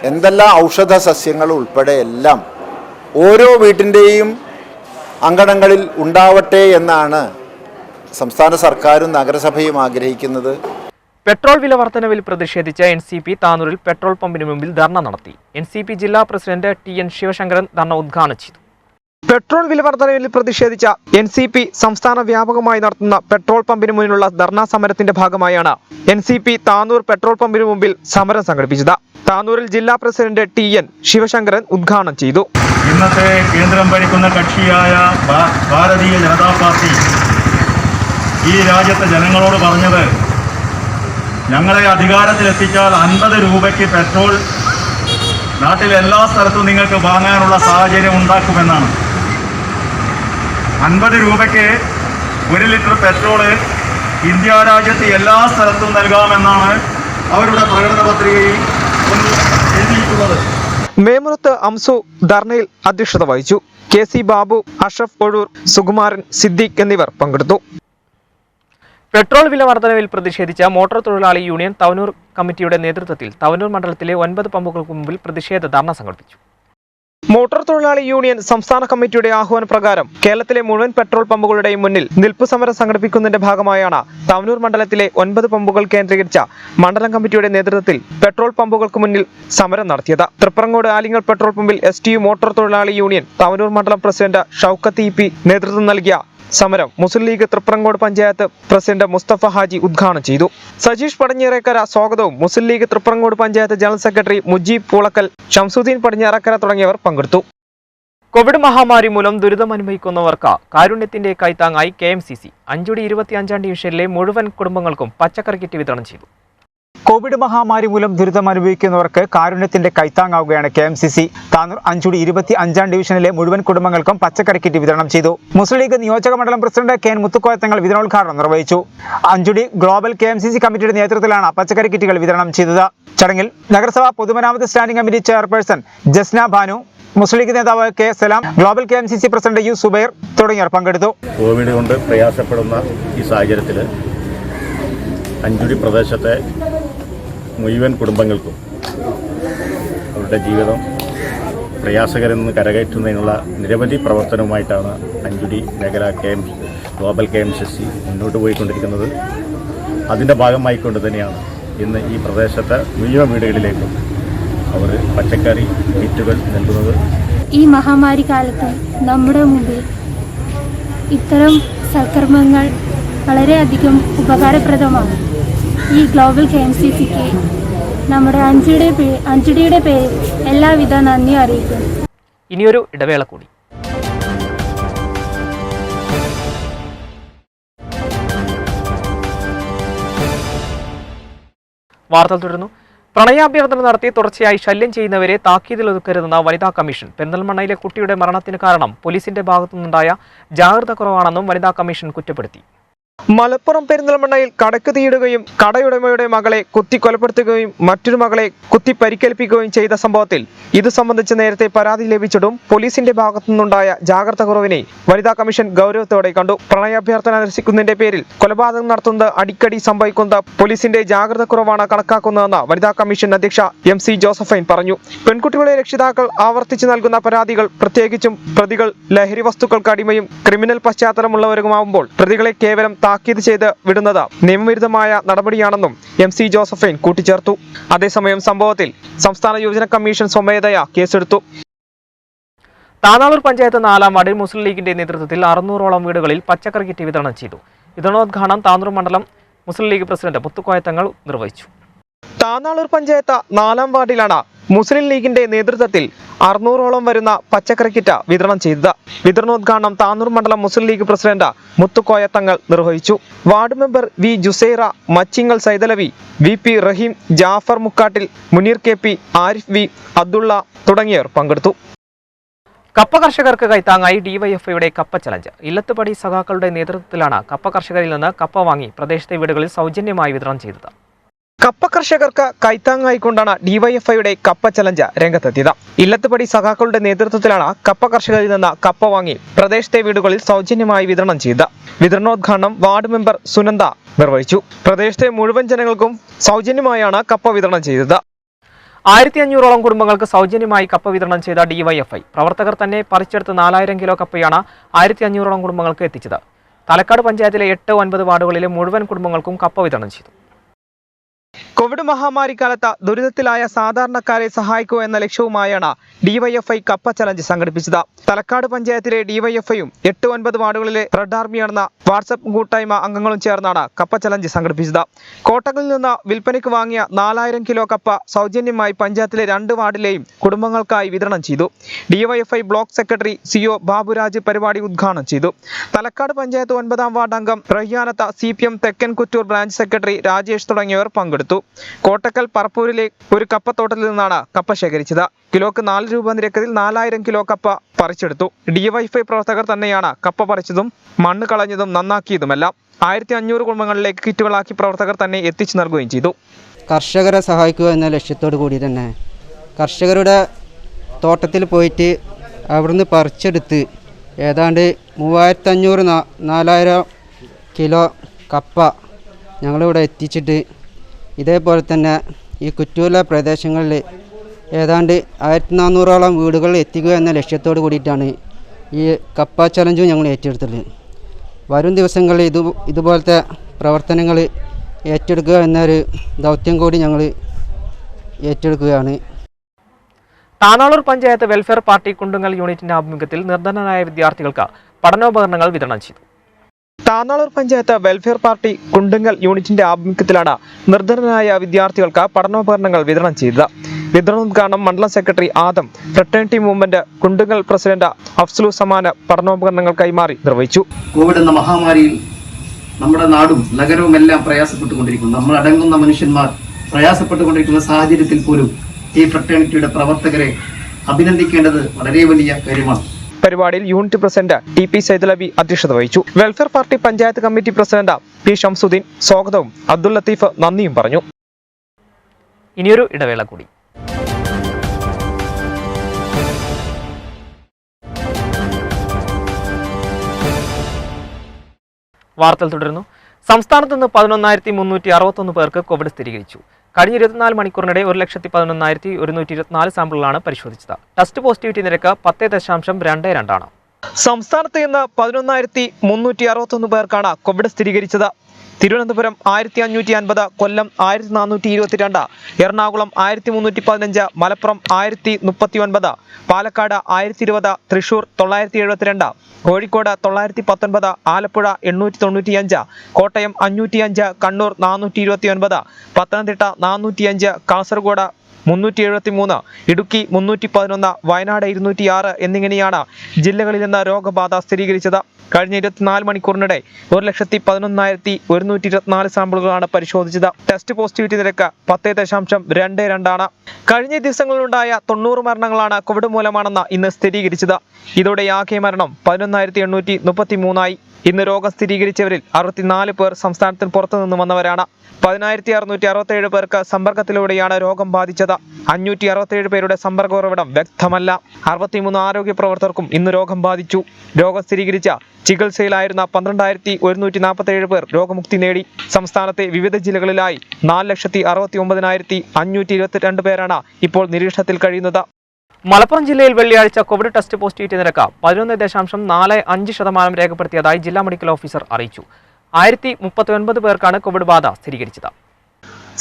എന്തെല്ലാം ഔഷധ സസ്യങ്ങളും ഉൾപ്പെടെ എല്ലാം ഓരോ വീട്ടിൻ്റെയും അങ്കണങ്ങളിൽ ഉണ്ടാവട്ടെ എന്നാണ് സംസ്ഥാന സർക്കാരും നഗരസഭയും ആഗ്രഹിക്കുന്നത്. പെട്രോൾ വില വർധനവിൽ പ്രതിഷേധിച്ച് NCP താനൂരിൽ പെട്രോൾ പമ്പിന് മുമ്പിൽ ധർണ നടത്തി. NCP ജില്ലാ പ്രസിഡന്റ് TN ശിവശങ്കരൻ ധർണ ഉദ്ഘാടനം ചെയ്തു. പെട്രോൾ വില വർധനവിൽ പ്രതിഷേധിച്ച NCP സംസ്ഥാന വ്യാപകമായി നടത്തുന്ന പെട്രോൾ പമ്പിന് മുന്നിലുള്ള ധർണാ സമരത്തിന്റെ ഭാഗമായാണ് NCP താനൂർ പെട്രോൾ പമ്പിന് മുമ്പിൽ സമരം സംഘടിപ്പിച്ചത്. താനൂരിൽ ജില്ലാ പ്രസിഡന്റ് TN ശിവശങ്കരൻ ഉദ്ഘാടനം ചെയ്തു. ഇന്നത്തെ കേന്ദ്രം ഭരിക്കുന്ന കക്ഷിയായ ഭാരതീയ ജനതാ പാർട്ടി ഈ രാജ്യത്തെ ജനങ്ങളോട് പറഞ്ഞത്, ഞങ്ങളെ അധികാരത്തിലെത്തിച്ചാൽ 50 രൂപയ്ക്ക് പെട്രോൾ നാട്ടിലെ എല്ലാ സ്ഥലത്തും നിങ്ങൾക്ക് വാങ്ങാനുള്ള സാഹചര്യം ഉണ്ടാക്കുമെന്നാണ്. 50 രൂപയ്ക്ക് 1 ലിറ്റർ പെട്രോള് ഇന്ത്യ രാജ്യത്ത് എല്ലാ സ്ഥലത്തും നൽകാമെന്നാണ് അവരുടെ പ്രകടന പത്രികയിൽ എഴുതിയിട്ടുള്ളത്. മേമുറത്ത് അംസു ധർണയിൽ അധ്യക്ഷത വഹിച്ചു. KC ബാബു, അഷ്റഫ് ഒഴൂർ, സുകുമാരൻ, സിദ്ദീഖ് എന്നിവർ പങ്കെടുത്തു. പെട്രോൾ വില വർധനവിൽ പ്രതിഷേധിച്ച മോട്ടോർ തൊഴിലാളി യൂണിയൻ തവനൂർ കമ്മിറ്റിയുടെ നേതൃത്വത്തിൽ തവനൂർ മണ്ഡലത്തിലെ 9 പമ്പുകൾക്ക് മുമ്പിൽ പ്രതിഷേധ ധർണ സംഘടിപ്പിച്ചു. മോട്ടോർ തൊഴിലാളി യൂണിയൻ സംസ്ഥാന കമ്മിറ്റിയുടെ ആഹ്വാന പ്രകാരം കേരളത്തിലെ മുഴുവൻ പെട്രോൾ പമ്പുകളുടെയും മുന്നിൽ നിൽപ്പ് സമരം സംഘടിപ്പിക്കുന്നതിന്റെ ഭാഗമായാണ് തവനൂർ മണ്ഡലത്തിലെ 9 പമ്പുകൾ കേന്ദ്രീകരിച്ച മണ്ഡലം കമ്മിറ്റിയുടെ നേതൃത്വത്തിൽ പെട്രോൾ പമ്പുകൾക്ക് മുന്നിൽ സമരം നടത്തിയത്. തൃപ്രങ്ങോട് ആലിങ്ങൽ പെട്രോൾ പമ്പിൽ STU മോട്ടോർ തൊഴിലാളി യൂണിയൻ തവനൂർ മണ്ഡലം പ്രസിഡന്റ് ഷൗക്കത്ത് EP നേതൃത്വം നൽകിയ സമരം മുസ്ലിം ലീഗ് തൃപ്രങ്ങോട് പഞ്ചായത്ത് പ്രസിഡന്റ് മുസ്തഫ ഹാജി ഉദ്ഘാടനം ചെയ്തു. സജീഷ് പടിഞ്ഞാറേക്കര സ്വാഗതവും മുസ്ലിം ലീഗ് തൃപ്രങ്ങോട് പഞ്ചായത്ത് ജനറൽ സെക്രട്ടറി മുജീബ് പൂളക്കൽ, ഷംസുദ്ദീൻ പടിഞ്ഞാറേക്കര തുടങ്ങിയവർ പങ്കെടുത്തു. കോവിഡ് മഹാമാരി മൂലം ദുരിതമനുഭവിക്കുന്നവർക്ക് കാരുണ്യത്തിന്റെ കൈത്താങ്ങായി KMCC അഞ്ചുടി 25-ാം ഡിവിഷനിലെ മുഴുവൻ കുടുംബങ്ങൾക്കും പച്ചക്കറി കിറ്റ് വിതരണം ചെയ്തു. കോവിഡ് മഹാമാരി മൂലം ദുരിതം അനുഭവിക്കുന്നവർക്ക് കാരുണ്യത്തിന്റെ കൈത്താങ്ങാവുകയാണ് KMCC. താനൂർ അഞ്ചുടി 25-ാം ഡിവിഷനിലെ മുഴുവൻ കുടുംബങ്ങൾക്കും പച്ചക്കറി കിറ്റ് വിതരണം ചെയ്തു. മുസ്ലിം ലീഗ് നിയോജക മണ്ഡലം പ്രസിഡന്റ് KN മുത്തുക്കോയ തങ്ങൾ വിതരണോദ്ഘാടനം നിർവഹിച്ചു. അഞ്ചുടി ഗ്ലോബൽ KMCC കമ്മിറ്റിയുടെ നേതൃത്വത്തിലാണ് പച്ചക്കറി കിറ്റുകൾ വിതരണം ചെയ്തത്. ചടങ്ങിൽ നഗരസഭാ പൊതുമരാമത്ത് standing committee chairperson Jasna Bhanu, Muslim League നേതാവ് K Salam, global KMCC president U Subair തുടങ്ങിയവർ പങ്കെടുത്തു. കോവിഡ് കൊണ്ട് പ്രയാസപ്പെടുന്ന ഈ സാഹചര്യത്തിൽ അഞ്ചുടി പ്രദേശത്തെ മുഴുവൻ കുടുംബങ്ങൾക്കും അവരുടെ ജീവിതം പ്രയാസകരിൽ നിന്ന് കരകയറ്റുന്നതിനുള്ള നിരവധി പ്രവർത്തനവുമായിട്ടാണ് അഞ്ചുടി മേഖല ഗ്ലോബൽ KMCC മുന്നോട്ട് പോയിക്കൊണ്ടിരിക്കുന്നത്. അതിൻ്റെ ഭാഗമായിക്കൊണ്ട് തന്നെയാണ് ഇന്ന് ഈ പ്രദേശത്തെ മുഴുവൻ വീടുകളിലേക്കും അവർ പച്ചക്കറി കിറ്റുകൾ നൽകുന്നത്. ഈ മഹാമാരി കാലത്ത് നമ്മുടെ മുമ്പിൽ ഇത്തരം സൽക്കർമ്മങ്ങൾ വളരെയധികം ഉപകാരപ്രദമാണ്. ഈ ഗ്ലോബൽ KMCCക്ക് നമ്മുടെ അഞ്ജലിയുടെ പേരിൽ എല്ലാവിധ നന്ദി അറിയിക്കുന്നു. ഇനിയൊരു ഇടവേള കൂടി. വാർത്തകൾ തുടരുന്നു. പ്രണയാഭ്യർത്ഥന നടത്തി തുടർച്ചയായി ശല്യം ചെയ്യുന്നവരെ താക്കീതിലൊതുക്കരുതെന്ന വനിതാ കമ്മീഷൻ. പെരിന്തൽമണ്ണയിലെ കുട്ടിയുടെ മരണത്തിന് കാരണം പോലീസിന്റെ ഭാഗത്തുനിന്നുണ്ടായ ജാഗ്രത കുറവാണെന്നും വനിതാ കമ്മീഷൻ കുറ്റപ്പെടുത്തി. മലപ്പുറം പെരിന്തൽമണ്ണയിൽ കടക്ക് തീയിടുകയും കടയുടമയുടെ മകളെ കുത്തി കൊലപ്പെടുത്തുകയും മറ്റൊരു മകളെ കുത്തി പരിക്കേൽപ്പിക്കുകയും ചെയ്ത സംഭവത്തിൽ ഇത് സംബന്ധിച്ച് നേരത്തെ പരാതി ലഭിച്ചിട്ടും പോലീസിന്റെ ഭാഗത്തുനിന്നുണ്ടായ ജാഗ്രത കുറവിനെ വനിതാ കമ്മീഷൻ ഗൗരവത്തോടെ കണ്ടു. പ്രണയാഭ്യർത്ഥന നിരസിക്കുന്നതിന്റെ പേരിൽ കൊലപാതകം നടത്തുന്നത് അടിക്കടി സംഭവിക്കുന്ന പോലീസിന്റെ ജാഗ്രത കുറവാണ് കണക്കാക്കുന്നതെന്ന് വനിതാ കമ്മീഷൻ അധ്യക്ഷ MC ജോസഫൈൻ പറഞ്ഞു. പെൺകുട്ടികളെ രക്ഷിതാക്കൾ ആവർത്തിച്ച് നൽകുന്ന പരാതികൾ, പ്രത്യേകിച്ചും പ്രതികൾ ലഹരി വസ്തുക്കൾക്ക് അടിമയും ക്രിമിനൽ പശ്ചാത്തലമുള്ളവരുമാവുമ്പോൾ പ്രതികളെ കേവലം താക്കീത് ചെയ്ത് വിടുന്നത് നിയമവിരുദ്ധമായ നടപടിയാണെന്നും MC ജോസഫൈൻ കൂട്ടിച്ചേർത്തു. അതേസമയം സംഭവത്തിൽ സംസ്ഥാന യുവജന കമ്മീഷൻ സ്വമേധയാ കേസെടുത്തു. താനാളൂർ പഞ്ചായത്ത് 4-ാം വാർഡിൽ മുസ്ലിം ലീഗിന്റെ നേതൃത്വത്തിൽ 600ഓളം വീടുകളിൽ പച്ചക്കറി കിറ്റ് വിതരണം ചെയ്തു. വിതരണോദ്ഘാടനം താനൂർ മണ്ഡലം മുസ്ലിം ലീഗ് പ്രസിഡന്റ് മുത്തുക്കോയ തങ്ങൾ നിർവഹിച്ചു. താനാളൂർ പഞ്ചായത്ത് 4-ാം വാർഡിലാണ് മുസ്ലിം ലീഗിന്റെ നേതൃത്വത്തിൽ 600ഓളം വരുന്ന പച്ചക്കറി കിറ്റ് വിതരണം ചെയ്തത്. വിതരണോദ്ഘാടനം താനൂർ മണ്ഡലം മുസ്ലിം ലീഗ് പ്രസിഡന്റ് മുത്തുക്കോയ തങ്ങൾ നിർവഹിച്ചു. Ward member V Jusaira, Machingal Saidalavi, VP Raheem, Jafar Mukkattil, Muneer KP, Arif V, Abdulla തുടങ്ങിയവർ പങ്കെടുത്തു. കപ്പ കർഷകർക്ക് കൈത്താങ്ങായി DYFIയുടെ കപ്പ ചലഞ്ച്. ഇല്ലത്തുപടി സഖാക്കളുടെ നേതൃത്വത്തിലാണ് കപ്പ കർഷകരിൽ നിന്ന് കപ്പ വാങ്ങി പ്രദേശത്തെ വീടുകളിൽ സൗജന്യമായി വിതരണം ചെയ്തത്. കപ്പ കർഷകർക്ക് കൈത്താങ്ങായിക്കൊണ്ടാണ് DYFIയുടെ കപ്പ ചലഞ്ച് രംഗത്തെത്തിയത്. ഇല്ലത്തുപടി സഖാക്കളുടെ നേതൃത്വത്തിലാണ് കപ്പ കർഷകരിൽ നിന്ന് കപ്പ വാങ്ങി പ്രദേശത്തെ വീടുകളിൽ സൗജന്യമായി വിതരണം ചെയ്തത്. വിതരണോദ്ഘാടനം വാർഡ് മെമ്പർ സുനന്ദ നിർവഹിച്ചു. പ്രദേശത്തെ മുഴുവൻ ജനങ്ങൾക്കും സൗജന്യമായാണ് കപ്പ വിതരണം ചെയ്തത്. 1500ഓളം കുടുംബങ്ങൾക്ക് സൗജന്യമായി കപ്പ വിതരണം ചെയ്ത DYFI പ്രവർത്തകർ തന്നെ പറിച്ചെടുത്ത് 4000 കിലോ കപ്പയാണ് 1500ഓളം കുടുംബങ്ങൾക്ക് എത്തിച്ചത്. തലക്കാട് പഞ്ചായത്തിലെ 8-9 വാർഡുകളിലെ മുഴുവൻ കുടുംബങ്ങൾക്കും കപ്പ വിതരണം ചെയ്തു. കോവിഡ് മഹാമാരി കാലത്ത് ദുരിതത്തിലായ സാധാരണക്കാരെ സഹായിക്കുക എന്ന ലക്ഷ്യവുമായാണ് DYFI കപ്പ ചലഞ്ച് സംഘടിപ്പിച്ചത്. തലക്കാട് പഞ്ചായത്തിലെ DYFIയും 8-9 വാർഡുകളിലെ റെഡ് ആർമി എന്ന വാട്സ്ആപ്പ് കൂട്ടായ്മ അംഗങ്ങളും ചേർന്നാണ് കപ്പ ചലഞ്ച് സംഘടിപ്പിച്ചത്. കോട്ടകളിൽ നിന്ന് വിൽപ്പനയ്ക്ക് വാങ്ങിയ 4000 കിലോ കപ്പ സൗജന്യമായി പഞ്ചായത്തിലെ 2 വാർഡിലെയും കുടുംബങ്ങൾക്കായി വിതരണം ചെയ്തു. DYFI block secretary CO Baburaj പരിപാടി ഉദ്ഘാടനം ചെയ്തു. തലക്കാട് പഞ്ചായത്ത് 9-ാം വാർഡ് അംഗം റഹ്യാനത്ത, CPM തെക്കൻ കുറ്റൂർ ബ്രാഞ്ച് സെക്രട്ടറി രാജേഷ് തുടങ്ങിയവർ പങ്കെടുത്തു. കോട്ടക്കൽ പറപ്പൂരിലെ ഒരു കപ്പത്തോട്ടത്തിൽ നിന്നാണ് കപ്പ ശേഖരിച്ചത്. കിലോക്ക് 4 രൂപ നിരക്കിൽ 4000 കിലോ കപ്പ പറിച്ചെടുത്തു. DYFI പ്രവർത്തകർ തന്നെയാണ് കപ്പ പറിച്ചതും മണ്ണ് കളഞ്ഞതും നന്നാക്കിയതുമെല്ലാം. 1500 കുടുംബങ്ങളിലേക്ക് കിറ്റുകളാക്കി പ്രവർത്തകർ തന്നെ എത്തിച്ചു നൽകുകയും ചെയ്തു. കർഷകരെ സഹായിക്കുക എന്ന ലക്ഷ്യത്തോടു കൂടി തന്നെ കർഷകരുടെ തോട്ടത്തിൽ പോയിട്ട് അവിടുന്ന് പറിച്ചെടുത്ത് ഏതാണ്ട് 3500-4000 കിലോ കപ്പ ഞങ്ങളിവിടെ എത്തിച്ചിട്ട് ഇതേപോലെ തന്നെ ഈ കുറ്റൂരിലെ പ്രദേശങ്ങളിൽ ഏതാണ്ട് 1400ഓളം വീടുകൾ എത്തിക്കുക എന്ന ലക്ഷ്യത്തോട് കൂടിയിട്ടാണ് ഈ കപ്പ ചലഞ്ചും ഞങ്ങൾ ഏറ്റെടുത്തത്. വരും ദിവസങ്ങളിൽ ഇതുപോലത്തെ പ്രവർത്തനങ്ങൾ ഏറ്റെടുക്കുക എന്നൊരു ദൗത്യം കൂടി ഞങ്ങൾ ഏറ്റെടുക്കുകയാണ്. താനാളൂർ പഞ്ചായത്ത് വെൽഫെയർ പാർട്ടി കുണ്ടുങ്ങൽ യൂണിറ്റിന്റെ ആഭിമുഖ്യത്തിൽ നിർധനരായ വിദ്യാർത്ഥികൾക്ക് പഠനോപകരണങ്ങൾ വിതരണം ചെയ്തു. താനാളൂർ പഞ്ചായത്ത് വെൽഫെയർ പാർട്ടി കുണ്ടുങ്ങൽ യൂണിറ്റിന്റെ ആഭിമുഖ്യത്തിലാണ് നിർധനരായ വിദ്യാർത്ഥികൾക്ക് പഠനോപകരണങ്ങൾ വിതരണം ചെയ്തത്. വിതരണോദ്ഘാടനം മണ്ഡലം സെക്രട്ടറി ആദം, ഫ്രട്ടേണിറ്റി മൂവ്മെന്റ് കുണ്ടുങ്ങൽ പ്രസിഡന്റ് അഫ്സലു സമാന പഠനോപകരണങ്ങൾ കൈമാറി നിർവഹിച്ചു. കോവിഡ് എന്ന മഹാമാരിയിൽ നമ്മുടെ നാടും നഗരവും എല്ലാം പ്രയാസപ്പെട്ടുകൊണ്ടിരിക്കുന്നു. നമ്മൾ അടങ്ങുന്ന മനുഷ്യന്മാർ പ്രയാസപ്പെട്ടുകൊണ്ടിരിക്കുന്ന സാഹചര്യത്തിൽ പോലും ഈ ഫ്രട്ടേണിറ്റിയുടെ പ്രവർത്തകരെ അഭിനന്ദിക്കേണ്ടത് വളരെ വലിയ കാര്യമാണ്. പരിപാടിയിൽ യൂണിറ്റ് പ്രസിഡന്റ് TP സൈദലവി അധ്യക്ഷത വഹിച്ചു. Welfare Party panchayat committee president P Shamsuddin സ്വാഗതവും അബ്ദുൽ ലത്തീഫ് നന്ദിയും പറഞ്ഞു. ഇനിയൊരു ഇടവേള കൂടി. വാർത്തകൾ തുടരുന്നു. സംസ്ഥാനത്ത് നിന്ന് 11,361 പേർക്ക് കോവിഡ് സ്ഥിരീകരിച്ചു. കഴിഞ്ഞ 24 മണിക്കൂറിനിടെ 1,11,124 സാമ്പിളുകളാണ് പരിശോധിച്ചത്. ടെസ്റ്റ് പോസിറ്റിവിറ്റി നിരക്ക് 10.22 ആണ്. സംസ്ഥാനത്ത് ഇന്ന് 11,361 പേർക്കാണ് കോവിഡ് സ്ഥിരീകരിച്ചത്. തിരുവനന്തപുരം 1550, കൊല്ലം 1422, എറണാകുളം 1315, മലപ്പുറം 1039, പാലക്കാട് 1020, തൃശൂർ 972, കോഴിക്കോട് 919, ആലപ്പുഴ 895, കോട്ടയം 505, കണ്ണൂർ 429, പത്തനംതിട്ട 405, കാസർഗോഡ് 373, ഇടുക്കി 311, വയനാട് 206 എന്നിങ്ങനെയാണ് ജില്ലകളിൽ നിന്ന് രോഗബാധ സ്ഥിരീകരിച്ചത്. കഴിഞ്ഞ 24 മണിക്കൂറിനിടെ 1,11,124 സാമ്പിളുകളാണ് പരിശോധിച്ചത്. ടെസ്റ്റ് പോസിറ്റിവിറ്റി നിരക്ക് 10.22 ആണ്. കഴിഞ്ഞ ദിവസങ്ങളിലുണ്ടായ 90 മരണങ്ങളാണ് കോവിഡ് മൂലമാണെന്ന് ഇന്ന് സ്ഥിരീകരിച്ചത്. ഇതോടെ ആകെ മരണം 11,833 ആയി. ഇന്ന് രോഗം സ്ഥിരീകരിച്ചവരിൽ 64 പേർ സംസ്ഥാനത്തിന് പുറത്തുനിന്ന് വന്നവരാണ്. 10,667 പേർക്ക് സമ്പർക്കത്തിലൂടെയാണ് രോഗം ബാധിച്ചത്. 567 പേരുടെ സമ്പർക്ക ഉറവിടം വ്യക്തമല്ല. 63 ആരോഗ്യ പ്രവർത്തകർക്കും ഇന്ന് രോഗം ബാധിച്ചു. രോഗം സ്ഥിരീകരിച്ച ചികിത്സയിലായിരുന്ന 12,147 പേർ രോഗമുക്തി നേടി. സംസ്ഥാനത്തെ വിവിധ ജില്ലകളിലായി 4,69,522 പേരാണ് ഇപ്പോൾ നിരീക്ഷണത്തിൽ കഴിയുന്നത്. മലപ്പുറം ജില്ലയിൽ വെള്ളിയാഴ്ച കോവിഡ് ടെസ്റ്റ് പോസിറ്റിവിറ്റി നിരക്ക് 11.45% രേഖപ്പെടുത്തിയതായി ജില്ലാ മെഡിക്കൽ ഓഫീസർ അറിയിച്ചു. 1039 പേർക്കാണ് കോവിഡ് ബാധ സ്ഥിരീകരിച്ചത്.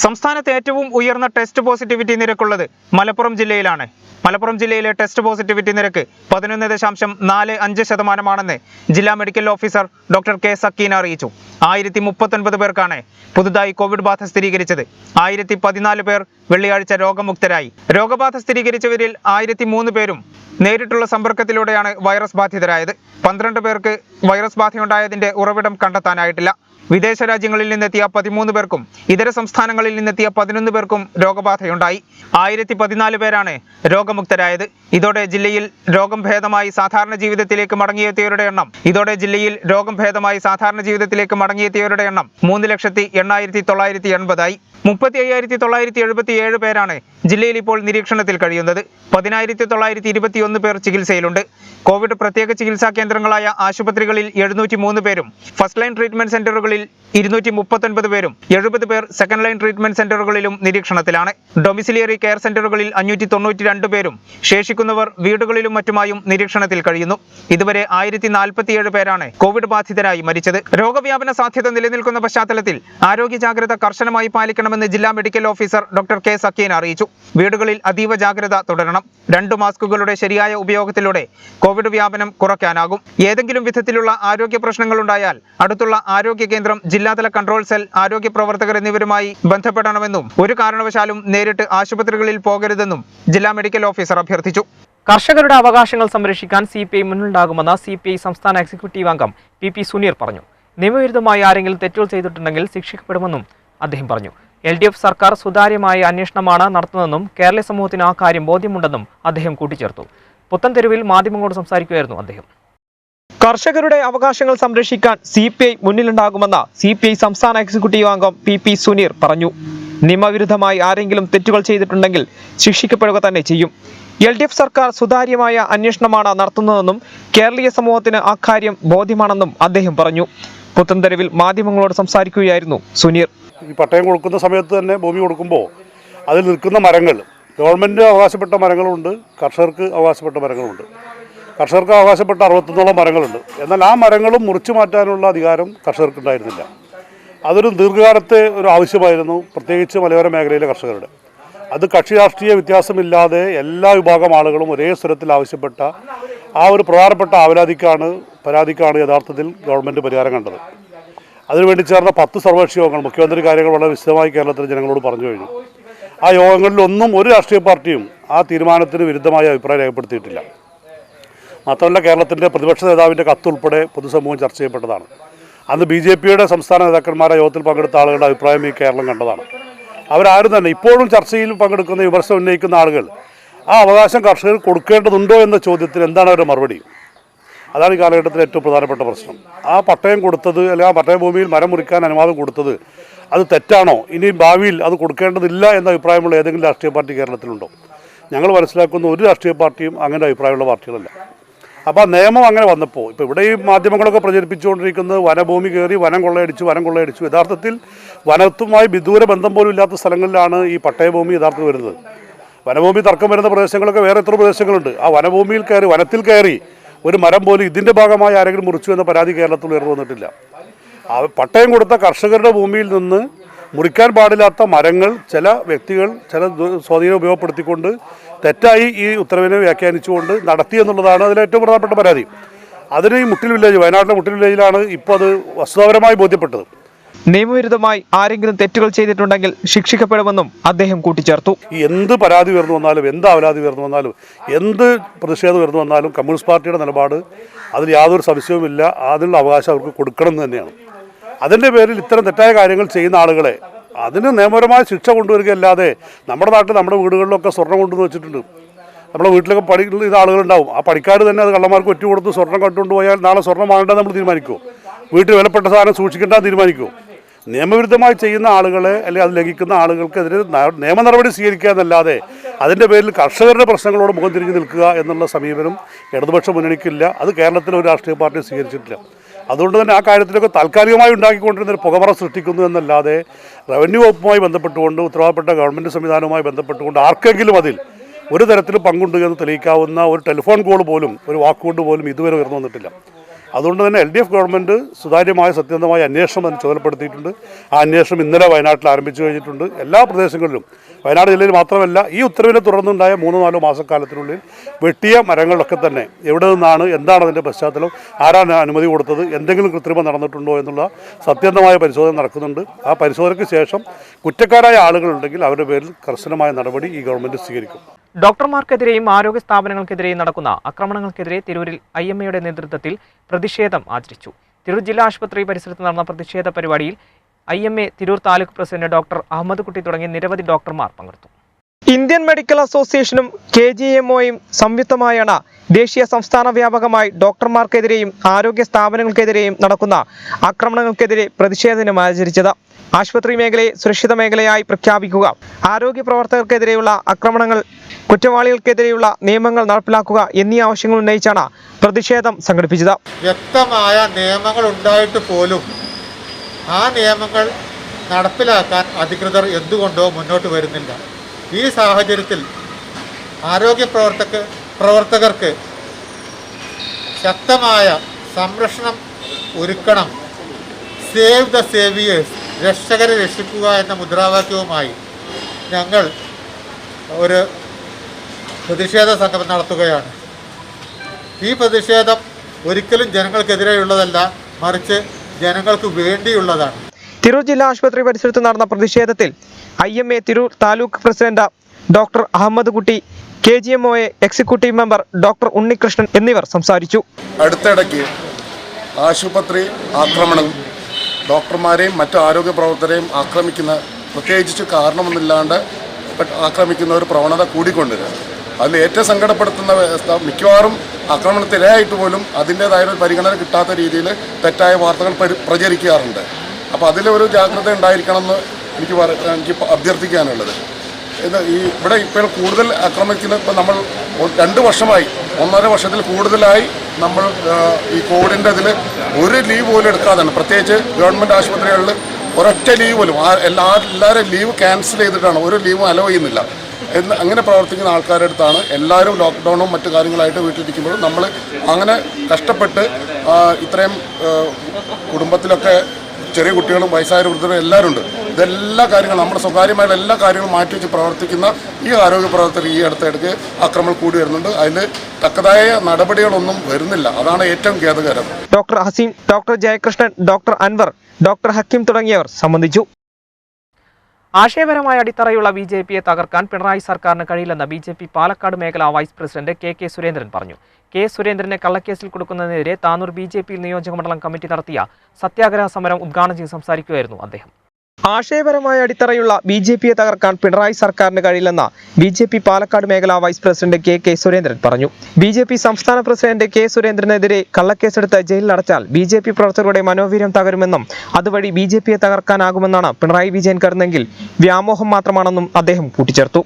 സംസ്ഥാനത്ത് ഏറ്റവും ഉയർന്ന ടെസ്റ്റ് പോസിറ്റിവിറ്റി നിരക്കുള്ളത് മലപ്പുറം ജില്ലയിലാണ്. മലപ്പുറം ജില്ലയിലെ ടെസ്റ്റ് പോസിറ്റിവിറ്റി നിരക്ക് 11.45% ജില്ലാ medical officer doctor K Sakeena അറിയിച്ചു. 1039 പേർക്കാണ് പുതുതായി കോവിഡ് ബാധ സ്ഥിരീകരിച്ചത്. 1014 പേർ വെള്ളിയാഴ്ച രോഗമുക്തരായി. രോഗബാധ സ്ഥിരീകരിച്ചവരിൽ 1003 പേരും നേരിട്ടുള്ള സമ്പർക്കത്തിലൂടെയാണ് വൈറസ് ബാധിതരായത്. 12 പേർക്ക് വൈറസ് ബാധയുണ്ടായതിന്റെ ഉറവിടം കണ്ടെത്താനായിട്ടില്ല. വിദേശ രാജ്യങ്ങളിൽ നിന്നെത്തിയ 13 പേർക്കും ഇതര സംസ്ഥാനങ്ങളിൽ നിന്നെത്തിയ 11 പേർക്കും രോഗബാധയുണ്ടായി. 1014 പേരാണ് രോഗമുക്തരായത്. ഇതോടെ ജില്ലയിൽ രോഗം ഭേദമായി സാധാരണ ജീവിതത്തിലേക്ക് മടങ്ങിയെത്തിയവരുടെ എണ്ണം 3,08,980 ആയി. 35,977 പേരാണ് ജില്ലയിൽ ഇപ്പോൾ നിരീക്ഷണത്തിൽ കഴിയുന്നത്. 10,921 പേർ ചികിത്സയിലുണ്ട്. കോവിഡ് പ്രത്യേക ചികിത്സാ കേന്ദ്രങ്ങളായ ആശുപത്രികളിൽ 703 പേരും ഫസ്റ്റ് ലൈൻ ട്രീറ്റ്മെന്റ് സെന്ററുകളിൽ 239 പേരും 70 പേർ സെക്കൻഡ് ലൈൻ ട്രീറ്റ്മെന്റ് സെന്ററുകളിലും നിരീക്ഷണത്തിലാണ്. ഡൊമിസിലിയറി കെയർ സെന്ററുകളിൽ 592 പേരും ശേഷിക്കുന്നവർ വീടുകളിലും മറ്റുമായും നിരീക്ഷണത്തിൽ കഴിയുന്നു. ഇതുവരെ 1047 പേരാണ് കോവിഡ് ബാധിതരായി മരിച്ചത്. രോഗവ്യാപന സാധ്യത നിലനിൽക്കുന്ന പശ്ചാത്തലത്തിൽ ആരോഗ്യ ജാഗ്രത കർശനമായി പാലിക്കണമെന്ന് ജില്ലാ medical officer doctor K Sakeena അറിയിച്ചു. വീടുകളിൽ അതീവ ജാഗ്രത തുടരണം. 2 മാസ്കുകളുടെ ശരിയായ ഉപയോഗത്തിലൂടെ കോവിഡ് വ്യാപനം കുറയ്ക്കാനാകും. ഏതെങ്കിലും വിധത്തിലുള്ള ആരോഗ്യ പ്രശ്നങ്ങളുണ്ടായാൽ അടുത്തുള്ള ആരോഗ്യ കേന്ദ്രം, ജില്ലാതല കൺട്രോൾ സെൽ, ആരോഗ്യ പ്രവർത്തകർ എന്നിവരുമായി ബന്ധപ്പെടണമെന്നും ഒരു കാരണവശാലും നേരിട്ട് ആശുപത്രികളിൽ പോകരുതെന്നും ജില്ലാ മെഡിക്കൽ ഓഫീസർ അഭ്യർത്ഥിച്ചു. കർഷകരുടെ അവകാശങ്ങൾ സംരക്ഷിക്കാൻ CPI മുന്നിലുണ്ടാകുമെന്ന് CPI സംസ്ഥാന എക്സിക്യൂട്ടീവ് അംഗം PP സുനീർ പറഞ്ഞു. നിയമവിരുദ്ധമായി ആരെങ്കിലും തെറ്റുകൾ ചെയ്തിട്ടുണ്ടെങ്കിൽ ശിക്ഷിക്കപ്പെടുമെന്നും അദ്ദേഹം പറഞ്ഞു. LDF സർക്കാർ സുതാര്യമായ അന്വേഷണമാണ് നടത്തുന്നതെന്നും കേരളീയ സമൂഹത്തിന് ആ കാര്യം ബോധ്യമുണ്ടെന്നും അദ്ദേഹം കൂട്ടിച്ചേർത്തു. പുത്തൻതെരുവിൽ മാധ്യമങ്ങളോട് സംസാരിക്കുകയായിരുന്നു അദ്ദേഹം. കർഷകരുടെ അവകാശങ്ങൾ സംരക്ഷിക്കാൻ CPI മുന്നിലുണ്ടാകുമെന്ന് CPI സംസ്ഥാന എക്സിക്യൂട്ടീവ് അംഗം PP സുനീർ പറഞ്ഞു. നിയമവിരുദ്ധമായി ആരെങ്കിലും തെറ്റുകൾ ചെയ്തിട്ടുണ്ടെങ്കിൽ ശിക്ഷിക്കപ്പെടുക തന്നെ ചെയ്യും. LDF സർക്കാർ സുതാര്യമായ അന്വേഷണമാണ് നടത്തുന്നതെന്നും കേരളീയ സമൂഹത്തിന് ആ കാര്യം ബോധ്യമാണെന്നും അദ്ദേഹം പറഞ്ഞു. പുത്തൻതെരുവിൽ മാധ്യമങ്ങളോട് സംസാരിക്കുകയായിരുന്നു സുനീർ. ഈ പട്ടയം കൊടുക്കുന്ന സമയത്ത് തന്നെ ഭൂമി കൊടുക്കുമ്പോൾ അതിൽ നിൽക്കുന്ന മരങ്ങൾ ഗവൺമെൻറ് അവകാശപ്പെട്ട മരങ്ങളുണ്ട്, കർഷകർക്ക് അവകാശപ്പെട്ട മരങ്ങളുണ്ട്. കർഷകർക്ക് അവകാശപ്പെട്ട 61 മരങ്ങളുണ്ട്. എന്നാൽ ആ മരങ്ങളും മുറിച്ചു മാറ്റാനുള്ള അധികാരം കർഷകർക്കുണ്ടായിരുന്നില്ല. അതൊരു ദീർഘകാലത്തെ ഒരു ആവശ്യമായിരുന്നു, പ്രത്യേകിച്ച് മലയോര മേഖലയിലെ കർഷകരുടെ. അത് കക്ഷി രാഷ്ട്രീയ വ്യത്യാസമില്ലാതെ എല്ലാ വിഭാഗം ആളുകളും ഒരേ സ്വരത്തിൽ ആവശ്യപ്പെട്ട ആ ഒരു പ്രധാനപ്പെട്ട പരാതിക്കാണ് യഥാർത്ഥത്തിൽ ഗവൺമെൻറ് പരിഹാരം കണ്ടത്. അതിനുവേണ്ടി ചേർന്ന 10 സർവകക്ഷി യോഗങ്ങൾ മുഖ്യമന്ത്രി കാര്യങ്ങൾ വളരെ വിശദമായി കേരളത്തിലെ ജനങ്ങളോട് പറഞ്ഞു കഴിഞ്ഞു. ആ യോഗങ്ങളിലൊന്നും ഒരു രാഷ്ട്രീയ പാർട്ടിയും ആ തീരുമാനത്തിന് വിരുദ്ധമായ അഭിപ്രായം രേഖപ്പെടുത്തിയിട്ടില്ല. മാത്രമല്ല, കേരളത്തിൻ്റെ പ്രതിപക്ഷ നേതാവിൻ്റെ കത്തുൾപ്പെടെ പൊതുസമൂഹം ചർച്ച ചെയ്യപ്പെട്ടതാണ്. അന്ന് BJPയുടെ സംസ്ഥാന നേതാക്കന്മാരെ യോഗത്തിൽ പങ്കെടുത്ത ആളുകളുടെ അഭിപ്രായം ഈ കേരളം കണ്ടതാണ്. അവരാരും തന്നെ ഇപ്പോഴും ചർച്ചയിൽ പങ്കെടുക്കുന്ന വിമർശനം ഉന്നയിക്കുന്ന ആളുകൾ ആ അവകാശം കർഷകർ കൊടുക്കേണ്ടതുണ്ടോ എന്ന ചോദ്യത്തിന് എന്താണ് അവരുടെ മറുപടി? അതാണ് ഈ കാലഘട്ടത്തിലെ ഏറ്റവും പ്രധാനപ്പെട്ട പ്രശ്നം. ആ പട്ടയം കൊടുത്തത്, അല്ലെങ്കിൽ ആ പട്ടയ ഭൂമിയിൽ മരം മുറിക്കാൻ അനുവാദം കൊടുത്തത് അത് തെറ്റാണോ? ഇനി ഭാവിയിൽ അത് കൊടുക്കേണ്ടതില്ല എന്ന അഭിപ്രായമുള്ള ഏതെങ്കിലും രാഷ്ട്രീയ പാർട്ടി കേരളത്തിലുണ്ടോ? ഞങ്ങൾ മനസ്സിലാക്കുന്ന ഒരു രാഷ്ട്രീയ പാർട്ടിയും അങ്ങനെ അഭിപ്രായമുള്ള പാർട്ടികളല്ല. അപ്പോൾ ആ നിയമം അങ്ങനെ വന്നപ്പോൾ ഇപ്പോൾ ഇവിടെ ഈ മാധ്യമങ്ങളൊക്കെ പ്രചരിപ്പിച്ചുകൊണ്ടിരിക്കുന്നത് വനഭൂമി കയറി വനം കൊള്ളയടിച്ചു. യഥാർത്ഥത്തിൽ വനത്തുമായി വിദൂര ബന്ധം പോലും ഇല്ലാത്ത സ്ഥലങ്ങളിലാണ് ഈ പട്ടയഭൂമി യഥാർത്ഥത്തിൽ വരുന്നത്. വനഭൂമി തർക്കം വരുന്ന പ്രദേശങ്ങളൊക്കെ വേറെ എത്ര പ്രദേശങ്ങളുണ്ട്. ആ വനഭൂമിയിൽ കയറി, വനത്തിൽ കയറി ഒരു മരം പോലും ഇതിൻ്റെ ഭാഗമായി ആരെങ്കിലും മുറിച്ചു എന്ന പരാതി കേരളത്തിൽ ഉയർന്നു വന്നിട്ടില്ല. പട്ടയം കൊടുത്ത കർഷകരുടെ ഭൂമിയിൽ നിന്ന് മുറിക്കാൻ പാടില്ലാത്ത മരങ്ങൾ ചില വ്യക്തികൾ ചില സ്വാധീനം ഉപയോഗപ്പെടുത്തിക്കൊണ്ട് തെറ്റായി ഈ ഉത്തരവിനെ വ്യാഖ്യാനിച്ചുകൊണ്ട് നടത്തി എന്നുള്ളതാണ് അതിലെ ഏറ്റവും പ്രധാനപ്പെട്ട പരാതി. അതിന് ഈ മുട്ടിൽ വില്ലേജ്, വയനാട്ടിലെ മുട്ടിൽ വില്ലേജിലാണ് ഇപ്പോൾ അത് വസ്തുതാപരമായി ബോധ്യപ്പെട്ടത്. നിയമവിരുദ്ധമായി ആരെങ്കിലും തെറ്റുകൾ ചെയ്തിട്ടുണ്ടെങ്കിൽ ശിക്ഷിക്കപ്പെടുമെന്നും അദ്ദേഹം കൂട്ടിച്ചേർത്തു. എന്ത് പരാതി ഉയർന്നു വന്നാലും, എന്ത് അവലാതി ഉയർന്നു വന്നാലും, എന്ത് പ്രതിഷേധം ഉയർന്നു വന്നാലും കമ്മ്യൂണിസ്റ്റ് പാർട്ടിയുടെ നിലപാട് അതിൽ യാതൊരു സംശയവുമില്ല, അതിനുള്ള അവകാശം അവർക്ക് കൊടുക്കണം എന്ന് തന്നെയാണ്. അതിൻ്റെ പേരിൽ ഇത്തരം തെറ്റായ കാര്യങ്ങൾ ചെയ്യുന്ന ആളുകളെ അതിന് നിയമപരമായ ശിക്ഷ കൊണ്ടുവരികയല്ലാതെ നമ്മുടെ നാട്ടിൽ നമ്മുടെ വീടുകളിലൊക്കെ സ്വർണ്ണം കൊണ്ടുവന്ന് വെച്ചിട്ടുണ്ട്. നമ്മുടെ വീട്ടിലൊക്കെ പണി ചെയ്ത ആളുകളുണ്ടാവും. ആ പണിക്കാർ തന്നെ അത് കള്ളന്മാർക്ക് ഒറ്റ കൊടുത്ത് സ്വർണ്ണം കട്ടുകൊണ്ടുപോയാൽ നാളെ സ്വർണ്ണം വാങ്ങേണ്ടത് നമ്മൾ തീരുമാനിക്കുമോ? വീട്ടിൽ വിലപ്പെട്ട സാധനം സൂക്ഷിക്കേണ്ടത് തീരുമാനിക്കുമോ? നിയമവിരുദ്ധമായി ചെയ്യുന്ന ആളുകളെ അല്ലെങ്കിൽ അത് ലംഘിക്കുന്ന ആളുകൾക്കെതിരെ നിയമ നടപടി സ്വീകരിക്കുക എന്നല്ലാതെ അതിൻ്റെ പേരിൽ കർഷകരുടെ പ്രശ്നങ്ങളോട് മുഖം തിരിഞ്ഞു നിൽക്കുക എന്നുള്ള സമീപനം ഇടതുപക്ഷ മുന്നണിക്കില്ല. അത് കേരളത്തിലെ ഒരു രാഷ്ട്രീയ പാർട്ടി സ്വീകരിച്ചിട്ടില്ല. അതുകൊണ്ട് തന്നെ ആ കാര്യത്തിലൊക്കെ താൽക്കാലികമായി ഉണ്ടാക്കിക്കൊണ്ടിരുന്ന ഒരു പുകമറ സൃഷ്ടിക്കുന്നു എന്നല്ലാതെ റവന്യൂ വകുപ്പുമായി ബന്ധപ്പെട്ടുകൊണ്ട് ഉത്തരവാദപ്പെട്ട ഗവൺമെൻറ് സംവിധാനവുമായി ബന്ധപ്പെട്ടുകൊണ്ട് ആർക്കെങ്കിലും അതിൽ ഒരു തരത്തിലും പങ്കുണ്ട് എന്ന് തെളിയിക്കാവുന്ന ഒരു ടെലിഫോൺ കോൾ പോലും, ഒരു വാക്കുകൊണ്ട് പോലും ഇതുവരെ ഉയർന്നു വന്നിട്ടില്ല. അതുകൊണ്ട് തന്നെ LDF ഗവൺമെൻറ് സുതാര്യമായ സത്യസന്ധമായ അന്വേഷണം അതിന് ചുമതലപ്പെടുത്തിയിട്ടുണ്ട്. ആ അന്വേഷണം ഇന്നലെ വയനാട്ടിൽ ആരംഭിച്ചു കഴിഞ്ഞിട്ടുണ്ട്. എല്ലാ പ്രദേശങ്ങളിലും, വയനാട് ജില്ലയിൽ മാത്രമല്ല, ഈ ഉത്തരവിനെ തുടർന്നുണ്ടായ 3-4 മാസക്കാലത്തിനുള്ളിൽ വെട്ടിയ മരങ്ങളിലൊക്കെ തന്നെ എവിടെ നിന്നാണ്, എന്താണ് അതിൻ്റെ പശ്ചാത്തലം, ആരാണ് അനുമതി കൊടുത്തത്, എന്തെങ്കിലും കൃത്രിമം നടന്നിട്ടുണ്ടോ എന്നുള്ള സത്യസന്ധമായ പരിശോധന നടക്കുന്നുണ്ട്. ആ പരിശോധനയ്ക്ക് ശേഷം കുറ്റക്കാരായ ആളുകളുണ്ടെങ്കിൽ അവരുടെ പേരിൽ കർശനമായ നടപടി ഈ ഗവൺമെൻറ് സ്വീകരിക്കും. ഡോക്ടർമാർക്കെതിരെയും ആരോഗ്യ സ്ഥാപനങ്ങൾക്കെതിരെയും നടക്കുന്ന ആക്രമണങ്ങൾക്കെതിരെ തിരൂരിൽ IMAയുടെ നേതൃത്വത്തിൽ പ്രതിഷേധം ആചരിച്ചു. തിരൂർ ജില്ലാ ആശുപത്രി പരിസരത്ത് നടന്ന പ്രതിഷേധ പരിപാടിയിൽ IMA Tirur taluk president doctor Ahammed Kutty തുടങ്ങിയ നിരവധി ഡോക്ടർമാർ പങ്കെടുത്തു. ഇന്ത്യൻ മെഡിക്കൽ അസോസിയേഷനും KGMOയും സംയുക്തമായാണ് ദേശീയ സംസ്ഥാന വ്യാപകമായി ഡോക്ടർമാർക്കെതിരെയും ആരോഗ്യ സ്ഥാപനങ്ങൾക്കെതിരെയും നടക്കുന്ന ആക്രമണങ്ങൾക്കെതിരെ പ്രതിഷേധ ദിനം ആചരിച്ചത്. ആശുപത്രി മേഖലയെ സുരക്ഷിത മേഖലയായി പ്രഖ്യാപിക്കുക, ആരോഗ്യ പ്രവർത്തകർക്കെതിരെയുള്ള ആക്രമണങ്ങൾ, കുറ്റവാളികൾക്കെതിരെയുള്ള നിയമങ്ങൾ നടപ്പിലാക്കുക എന്നീ ആവശ്യങ്ങൾ ഉന്നയിച്ചാണ് പ്രതിഷേധം സംഘടിപ്പിച്ചത്. വ്യക്തമായ നിയമങ്ങൾ ഉണ്ടായിട്ട് പോലും ആ നിയമങ്ങൾ നടപ്പിലാക്കാൻ അധികൃതർ എന്തുകൊണ്ടോ മുന്നോട്ട് വരുന്നില്ല. ഈ സാഹചര്യത്തിൽ ആരോഗ്യ പ്രവർത്തകർക്ക് ശക്തമായ സംരക്ഷണം ഒരുക്കണം. സേവ് ദ സേവിയേഴ്സ്, രക്ഷകരെ രക്ഷിക്കുക എന്ന മുദ്രാവാക്യവുമായി ഞങ്ങൾ ഒരു പ്രതിഷേധ സംഗമം നടത്തുകയാണ്. ഈ പ്രതിഷേധം ഒരിക്കലും ജനങ്ങൾക്കെതിരെയുള്ളതല്ല, മറിച്ച് ജനങ്ങൾക്ക് വേണ്ടിയുള്ളതാണ്. തിരൂർ ജില്ലാ ആശുപത്രി പരിസരത്ത് നടന്ന പ്രതിഷേധത്തിൽ IMA Tirur taluk president doctor Ahammed Kutty, KGMOA executive member doctor Unnikrishnan എന്നിവർ സംസാരിച്ചു. അടുത്തിടയ്ക്ക് ആശുപത്രി ആക്രമണം ഡോക്ടർമാരെയും മറ്റു ആരോഗ്യ പ്രവർത്തകരെയും ആക്രമിക്കുന്ന, പ്രത്യേകിച്ച് കാരണമൊന്നുമില്ലാണ്ട് ആക്രമിക്കുന്ന ഒരു പ്രവണത കൂടിക്കൊണ്ടിരുന്നു. അതിൽ ഏറ്റവും സങ്കടപ്പെടുത്തുന്ന വ്യവസ്ഥ, മിക്കവാറും ആക്രമണത്തിരയായിട്ട് പോലും അതിൻ്റേതായ ഒരു പരിഗണന കിട്ടാത്ത രീതിയിൽ തെറ്റായ വാർത്തകൾ പ്രചരിക്കാറുണ്ട്. അപ്പോൾ അതിലൊരു ജാഗ്രത ഉണ്ടായിരിക്കണമെന്ന് എനിക്ക് അഭ്യർത്ഥിക്കാനുള്ളത്. ഇവിടെ ഇപ്പോൾ കൂടുതൽ ആക്രമിക്കുന്ന, ഇപ്പോൾ നമ്മൾ 2 വർഷമായി, 1.5 വർഷത്തിൽ കൂടുതലായി നമ്മൾ ഈ കോവിഡിൻ്റെ അതിൽ ഒരു ലീവ് പോലും എടുക്കാതാണ്. പ്രത്യേകിച്ച് ഗവൺമെൻറ് ആശുപത്രികളിൽ ഒരൊറ്റ ലീവ് പോലും, എല്ലാവരും ലീവ് ക്യാൻസൽ ചെയ്തിട്ടാണ്, ഒരു ലീവും അലോ ചെയ്യുന്നില്ല. അങ്ങനെ പ്രവർത്തിക്കുന്ന ആൾക്കാരുടെ അടുത്താണ് എല്ലാവരും ലോക്ക്ഡൗണും മറ്റു കാര്യങ്ങളായിട്ട് വീട്ടിലിരിക്കുമ്പോഴും നമ്മൾ അങ്ങനെ കഷ്ടപ്പെട്ട് ഇത്രയും കുടുംബത്തിലൊക്കെ ചെറിയ കുട്ടികളും വയസ്സായ വൃദ്ധരും എല്ലാവരും ഉണ്ട്. ഇതെല്ലാ കാര്യങ്ങളും നമ്മുടെ സ്വകാര്യമായ എല്ലാ കാര്യങ്ങളും മാറ്റിവെച്ച് പ്രവർത്തിക്കുന്ന ഈ ആരോഗ്യ പ്രവർത്തകർ ഈ അടുത്തിടയ്ക്ക് ആക്രമണം കൂടി വരുന്നുണ്ട്. അതിൽ തക്കതായ നടപടികളൊന്നും വരുന്നില്ല. അതാണ് ഏറ്റവും ഖേദകരം. Doctor Haseem, doctor Jayakrishnan, doctor Anwar, doctor Hakeem തുടങ്ങിയവർ സംബന്ധിച്ചു. ആശയപരമായ അടിത്തറയുള്ള BJPയെ തകർക്കാൻ പിണറായി സർക്കാരിന് കഴിയില്ലെന്ന് BJP പാലക്കാട് മേഖലാ വൈസ് പ്രസിഡന്റ് KK സുരേന്ദ്രൻ പറഞ്ഞു. K സുരേന്ദ്രനെ കള്ളക്കേസിൽ കൊടുക്കുന്നതിനെതിരെ താനൂർ BJP നിയോജക മണ്ഡലം കമ്മിറ്റി നടത്തിയ സത്യാഗ്രഹ സമരം ഉദ്ഘാടനം ചെയ്ത് സംസാരിക്കുകയായിരുന്നു അദ്ദേഹം. ആശയപരമായ അടിത്തറയുള്ള BJPയെ തകർക്കാൻ പിണറായി സർക്കാരിന് കഴിയില്ലെന്ന് BJP പാലക്കാട് മേഖലാ വൈസ് പ്രസിഡന്റ് KK സുരേന്ദ്രൻ പറഞ്ഞു. BJP സംസ്ഥാന പ്രസിഡന്റ് K സുരേന്ദ്രനെതിരെ കള്ളക്കേസെടുത്ത് ജയിലിലടച്ചാൽ BJP പ്രവർത്തകരുടെ മനോവീര്യം തകരുമെന്നും അതുവഴി BJPയെ തകർക്കാനാകുമെന്നാണ് പിണറായി വിജയൻ കരുതെങ്കിൽ വ്യാമോഹം മാത്രമാണെന്നും അദ്ദേഹം കൂട്ടിച്ചേർത്തു.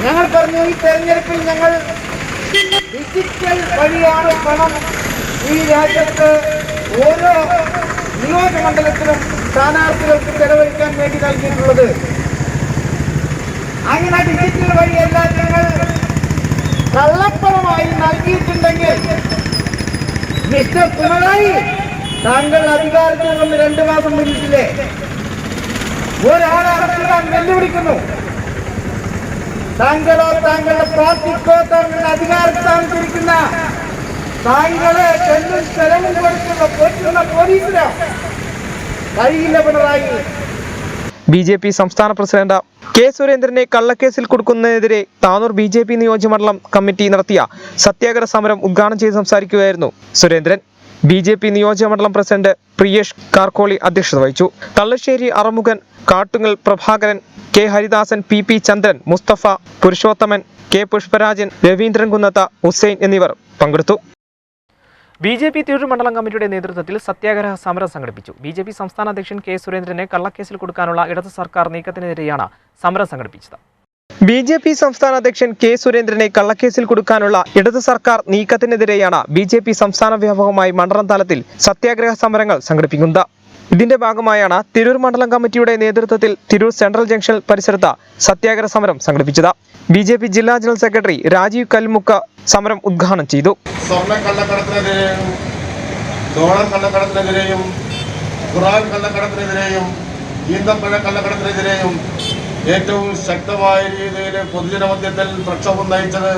ഞങ്ങൾ പറഞ്ഞു, ഈ തെരഞ്ഞെടുപ്പിൽ ഞങ്ങൾ ഡിജിറ്റൽ വഴിയാണ് പണം ഈ രാജ്യത്ത് ഓരോ നിയോജകമണ്ഡലത്തിലും സ്ഥാനാർത്ഥികൾക്ക് ചെലവഴിക്കാൻ വേണ്ടി നൽകിയിട്ടുള്ളത്. അങ്ങനെ ഡിജിറ്റൽ വഴിയെല്ലാം ഞങ്ങൾ കള്ളപ്പണമായി നൽകിയിട്ടുണ്ടെങ്കിൽ മിസ്റ്റർ പിണറായി, താങ്കൾ അധികാരത്തിൽ വന്ന് 2 മാസം പിന്നിട്ടില്ലേ? ഒരാളെ അറസ്റ്റിടാൻ വെല്ലുവിളിക്കുന്നു. താങ്കളോ താങ്കളുടെ പാർട്ടിക്കോ താങ്കളുടെ അധികാരസ്ഥാനത്തിരിക്കുന്ന താങ്കളെ ചെല്ലും സ്ഥലവും കൊടുക്കുന്ന പോലീസിനോ കഴിയില്ല പിണറായി. BJP സംസ്ഥാന പ്രസിഡന്റ് കെ സുരേന്ദ്രനെ കള്ളക്കേസിൽ കൊടുക്കുന്നതിനെതിരെ താനൂർ BJP നിയോജകമണ്ഡലം കമ്മിറ്റി നടത്തിയ സത്യാഗ്രഹ സമരം ഉദ്ഘാടനം ചെയ്ത് സംസാരിക്കുകയായിരുന്നു സുരേന്ദ്രൻ. BJP നിയോജകമണ്ഡലം പ്രസിഡന്റ് പ്രിയേഷ് കാർക്കോളി അധ്യക്ഷത വഹിച്ചു. തള്ളശ്ശേരി അറമുഖൻ, കാട്ടുങ്ങൽ പ്രഭാകരൻ, കെ ഹരിദാസൻ, PP ചന്ദ്രൻ, മുസ്തഫ, പുരുഷോത്തമൻ, കെ പുഷ്പരാജൻ, രവീന്ദ്രൻ കുന്നത്ത, ഹുസൈൻ എന്നിവർ പങ്കെടുത്തു. BJP തിരൂർ മണ്ഡലം കമ്മിറ്റിയുടെ നേതൃത്വത്തിൽ സത്യാഗ്രഹ സമരം സംഘടിപ്പിച്ചു. BJP സംസ്ഥാന അധ്യക്ഷൻ കെ സുരേന്ദ്രനെ കള്ളക്കേസിൽ കൊടുക്കാനുള്ള ഇടത് സർക്കാർ നീക്കത്തിനെതിരെയാണ് സമരം സംഘടിപ്പിച്ചത്. BJP സംസ്ഥാന അധ്യക്ഷൻ കെ സുരേന്ദ്രനെ കള്ളക്കേസിൽ കൊടുക്കാനുള്ള ഇടത് സർക്കാർ നീക്കത്തിനെതിരെയാണ് BJP സംസ്ഥാന വ്യാപകമായി മണ്ഡലം തലത്തിൽ സത്യാഗ്രഹ സമരങ്ങൾ സംഘടിപ്പിക്കുന്നത്. ഇതിന്റെ ഭാഗമായാണ് തിരൂർ മണ്ഡലം കമ്മിറ്റിയുടെ നേതൃത്വത്തിൽ തിരൂർ സെൻട്രൽ ജംഗ്ഷൻ പരിസരത്ത് സത്യാഗ്രഹ സമരം സംഘടിപ്പിച്ചത്. BJP ജില്ലാ ജനറൽ സെക്രട്ടറി രാജീവ് കൽമുക്ക സമരം ഉദ്ഘാടനം ചെയ്തു. സ്വർണ്ണ കള്ളക്കടത്തിനെതിരെയും ഡോളർ കള്ളക്കടത്തിനെതിരെയും ഖുറാൻ കള്ളക്കടത്തിനെതിരെയും ഈന്തപ്പഴ കള്ളക്കടത്തിനെതിരെയും ഏറ്റവും ശക്തമായ രീതിയിൽ പൊതുജന മധ്യത്തിൽ പ്രക്ഷോഭം നയിച്ചത്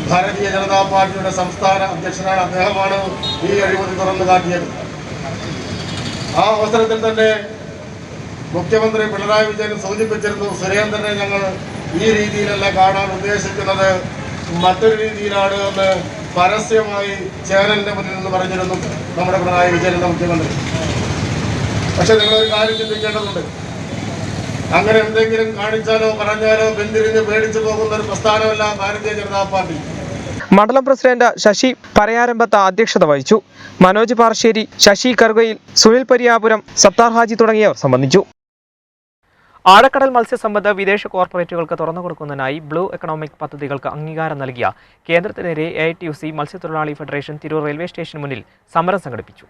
ഭാരതീയ ജനതാ പാർട്ടിയുടെ സംസ്ഥാന അധ്യക്ഷനായ അദ്ദേഹമാണ് ഈ അഴിമതി തുറന്നു കാട്ടിയത്. ആ അവസരത്തിൽ തന്നെ മുഖ്യമന്ത്രി പിണറായി വിജയൻ സൂചിപ്പിച്ചിരുന്നു, സുരേന്ദ്രനെ ഞങ്ങൾ ഈ രീതിയിലല്ല കാണാൻ ഉദ്ദേശിക്കുന്നത്, മറ്റൊരു രീതിയിലാണ് എന്ന് പരസ്യമായി ചാനലിന്റെ മുന്നിൽ നിന്ന് പറഞ്ഞിരുന്നു നമ്മുടെ പിണറായി വിജയൻ എന്ന മുഖ്യമന്ത്രി. പക്ഷെ നിങ്ങളൊരു കാര്യം ചിന്തിക്കേണ്ടതുണ്ട്. അങ്ങനെ എന്തെങ്കിലും കാണിച്ചാലോ പറഞ്ഞാലോ പിന്തിരിഞ്ഞ് പേടിച്ചു പോകുന്ന ഒരു പ്രസ്ഥാനമല്ല ഭാരതീയ ജനതാ പാർട്ടി. മണ്ഡലം പ്രസിഡന്റ് ശശി പരയാരമ്പത്ത അധ്യക്ഷത വഹിച്ചു. മനോജ് പാർശ്ശേരി, ശശി കറുകയിൽ, സുനിൽ പരിയാപുരം, സത്താർ ഹാജി തുടങ്ങിയവർ സംബന്ധിച്ചു. ആഴക്കടൽ മത്സ്യസമ്പത്ത് വിദേശ കോർപ്പറേറ്റുകൾക്ക് തുറന്നു കൊടുക്കുന്നതിനായി ബ്ലൂ എക്കണോമിക് പദ്ധതികൾക്ക് അംഗീകാരം നൽകിയ കേന്ദ്രത്തിനെതിരെ AITUC മത്സ്യത്തൊഴിലാളി ഫെഡറേഷൻ തിരൂർ റെയിൽവേ സ്റ്റേഷന് മുന്നിൽ സമരം സംഘടിപ്പിച്ചു.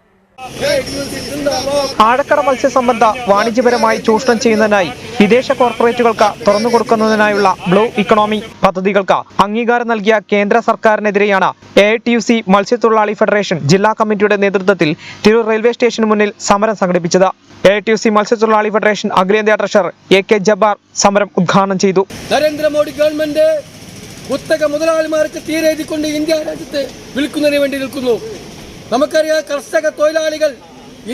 ആഴക്കടൽ മത്സ്യസമ്പത്ത വാണിജ്യപരമായി ചൂഷണം ചെയ്യുന്നതിനായി വിദേശ കോർപ്പറേറ്റുകൾക്ക് തുറന്നു കൊടുക്കുന്നതിനായുള്ള ബ്ലൂ ഇക്കണോമി പദ്ധതികൾക്ക് അംഗീകാരം നൽകിയ കേന്ദ്ര സർക്കാരിനെതിരെയാണ് AITUC മത്സ്യത്തൊഴിലാളി ഫെഡറേഷൻ ജില്ലാ കമ്മിറ്റിയുടെ നേതൃത്വത്തിൽ തിരൂർ റെയിൽവേ സ്റ്റേഷന് മുന്നിൽ സമരം സംഘടിപ്പിച്ചത്. AITUC മത്സ്യത്തൊഴിലാളി ഫെഡറേഷൻ അഖിലേന്ത്യാ ട്രഷറർ AK ജബ്ബാർ സമരം ഉദ്ഘാടനം ചെയ്തു. നരേന്ദ്രമോദി ഗവൺമെന്റ് കുത്തക മുതലാളിമാർക്ക് തീരെഴുതിക്കൊണ്ട് ഇന്ത്യ രാജ്യത്തെ വിൽക്കുന്നതിന് വേണ്ടി നിൽക്കുന്നു. നമുക്കറിയാം, കർഷക തൊഴിലാളികൾ,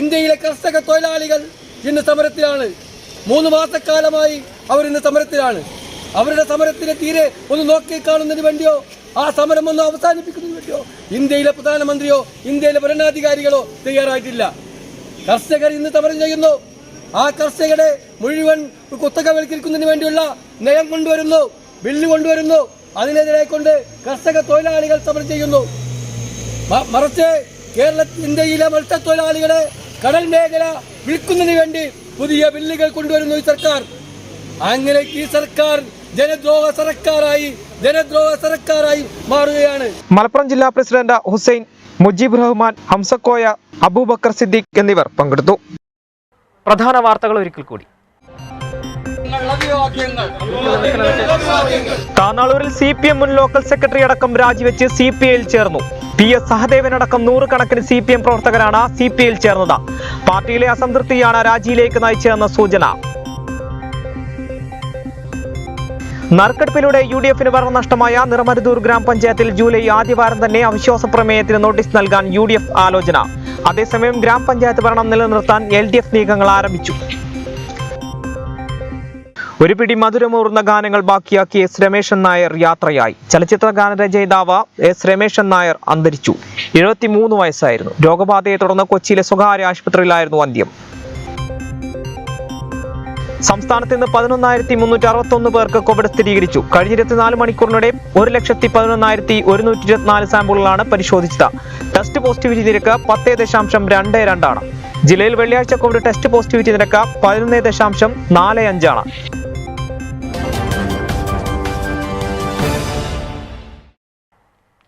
ഇന്ത്യയിലെ കർഷക തൊഴിലാളികൾ ഇന്ന് സമരത്തിലാണ്. 3 മാസക്കാലമായി അവർ ഇന്ന് സമരത്തിലാണ്. അവരുടെ സമരത്തിന് തീരെ ഒന്ന് നോക്കി കാണുന്നതിന് വേണ്ടിയോ ആ സമരം ഒന്ന് അവസാനിപ്പിക്കുന്നതിന് വേണ്ടിയോ ഇന്ത്യയിലെ പ്രധാനമന്ത്രിയോ ഇന്ത്യയിലെ ഭരണാധികാരികളോ തയ്യാറായിട്ടില്ല. കർഷകർ ഇന്ന് സമരം ചെയ്യുന്നു. ആ കർഷകരെ മുഴുവൻ കുത്തകവൽക്കരിക്കുന്നതിന് വേണ്ടിയുള്ള നയം കൊണ്ടുവരുന്നു, ബില്ല് കൊണ്ടുവരുന്നു. അതിനെതിരെ കൊണ്ട് കർഷക തൊഴിലാളികൾ സമരം ചെയ്യുന്നു. മറിച്ച് ഇന്ത്യയിലെ മത്സ്യത്തൊഴിലാളികളെ കടൽ മേഖല വിൽക്കുന്നതിന് വേണ്ടി പുതിയ ബില്ലുകൾ കൊണ്ടുവരുന്നു ഈ സർക്കാർ. അങ്ങനെ ഈ സർക്കാർ ജനദ്രോഹ സർക്കാരായി മാറുകയാണ്. മലപ്പുറം ജില്ലാ പ്രസിഡന്റ് ഹുസൈൻ, മുജീബ് റഹ്മാൻ, ഹംസക്കോയ, അബൂബക്കർ സിദ്ദീഖ് എന്നിവർ പങ്കെടുത്തു. പ്രധാന വാർത്തകൾ ഒരിക്കൽ കൂടി. താനാളൂരിൽ CPM മുൻ ലോക്കൽ സെക്രട്ടറി അടക്കം രാജിവെച്ച് CPIയിൽ ചേർന്നു. PS സഹദേവനടക്കം 100 കണക്കിന് CPM പ്രവർത്തകരാണ് CPIയിൽ ചേർന്നത്. പാർട്ടിയിലെ അസംതൃപ്തിയാണ് രാജിയിലേക്ക് നയിച്ചതെന്ന സൂചന. നറുക്കെടുപ്പിലൂടെ UDFന് ഭരണം നഷ്ടമായ നിറമരുതൂർ ഗ്രാമപഞ്ചായത്തിൽ ജൂലൈ ആദ്യവാരം തന്നെ അവിശ്വാസ പ്രമേയത്തിന് നോട്ടീസ് നൽകാൻ UDF ആലോചന. അതേസമയം ഗ്രാമപഞ്ചായത്ത് ഭരണം നിലനിർത്താൻ LDF നീക്കങ്ങൾ ആരംഭിച്ചു. ഒരു പിടി മധുരമൂർന്ന ഗാനങ്ങൾ ബാക്കിയാക്കി S രമേശൻ നായർ യാത്രയായി. ചലച്ചിത്ര ഗാനരചയിതാവ് S രമേശൻ നായർ അന്തരിച്ചു. 73 വയസ്സായിരുന്നു. രോഗബാധയെ തുടർന്ന് കൊച്ചിയിലെ സ്വകാര്യ ആശുപത്രിയിലായിരുന്നു അന്ത്യം. സംസ്ഥാനത്ത് ഇന്ന് 11,361 പേർക്ക് കോവിഡ് സ്ഥിരീകരിച്ചു. കഴിഞ്ഞ 24 മണിക്കൂറിനിടെ 1,11,124 സാമ്പിളുകളാണ് പരിശോധിച്ചത്. ടെസ്റ്റ് പോസിറ്റിവിറ്റി നിരക്ക് 10.22 ആണ്. ജില്ലയിൽ വെള്ളിയാഴ്ച കോവിഡ് ടെസ്റ്റ് പോസിറ്റിവിറ്റി നിരക്ക് 11.45 ആണ്.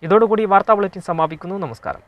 ഇതോടുകൂടി വാർത്താ ബുള്ളറ്റിൻ സമാപിക്കുന്നു. നമസ്കാരം.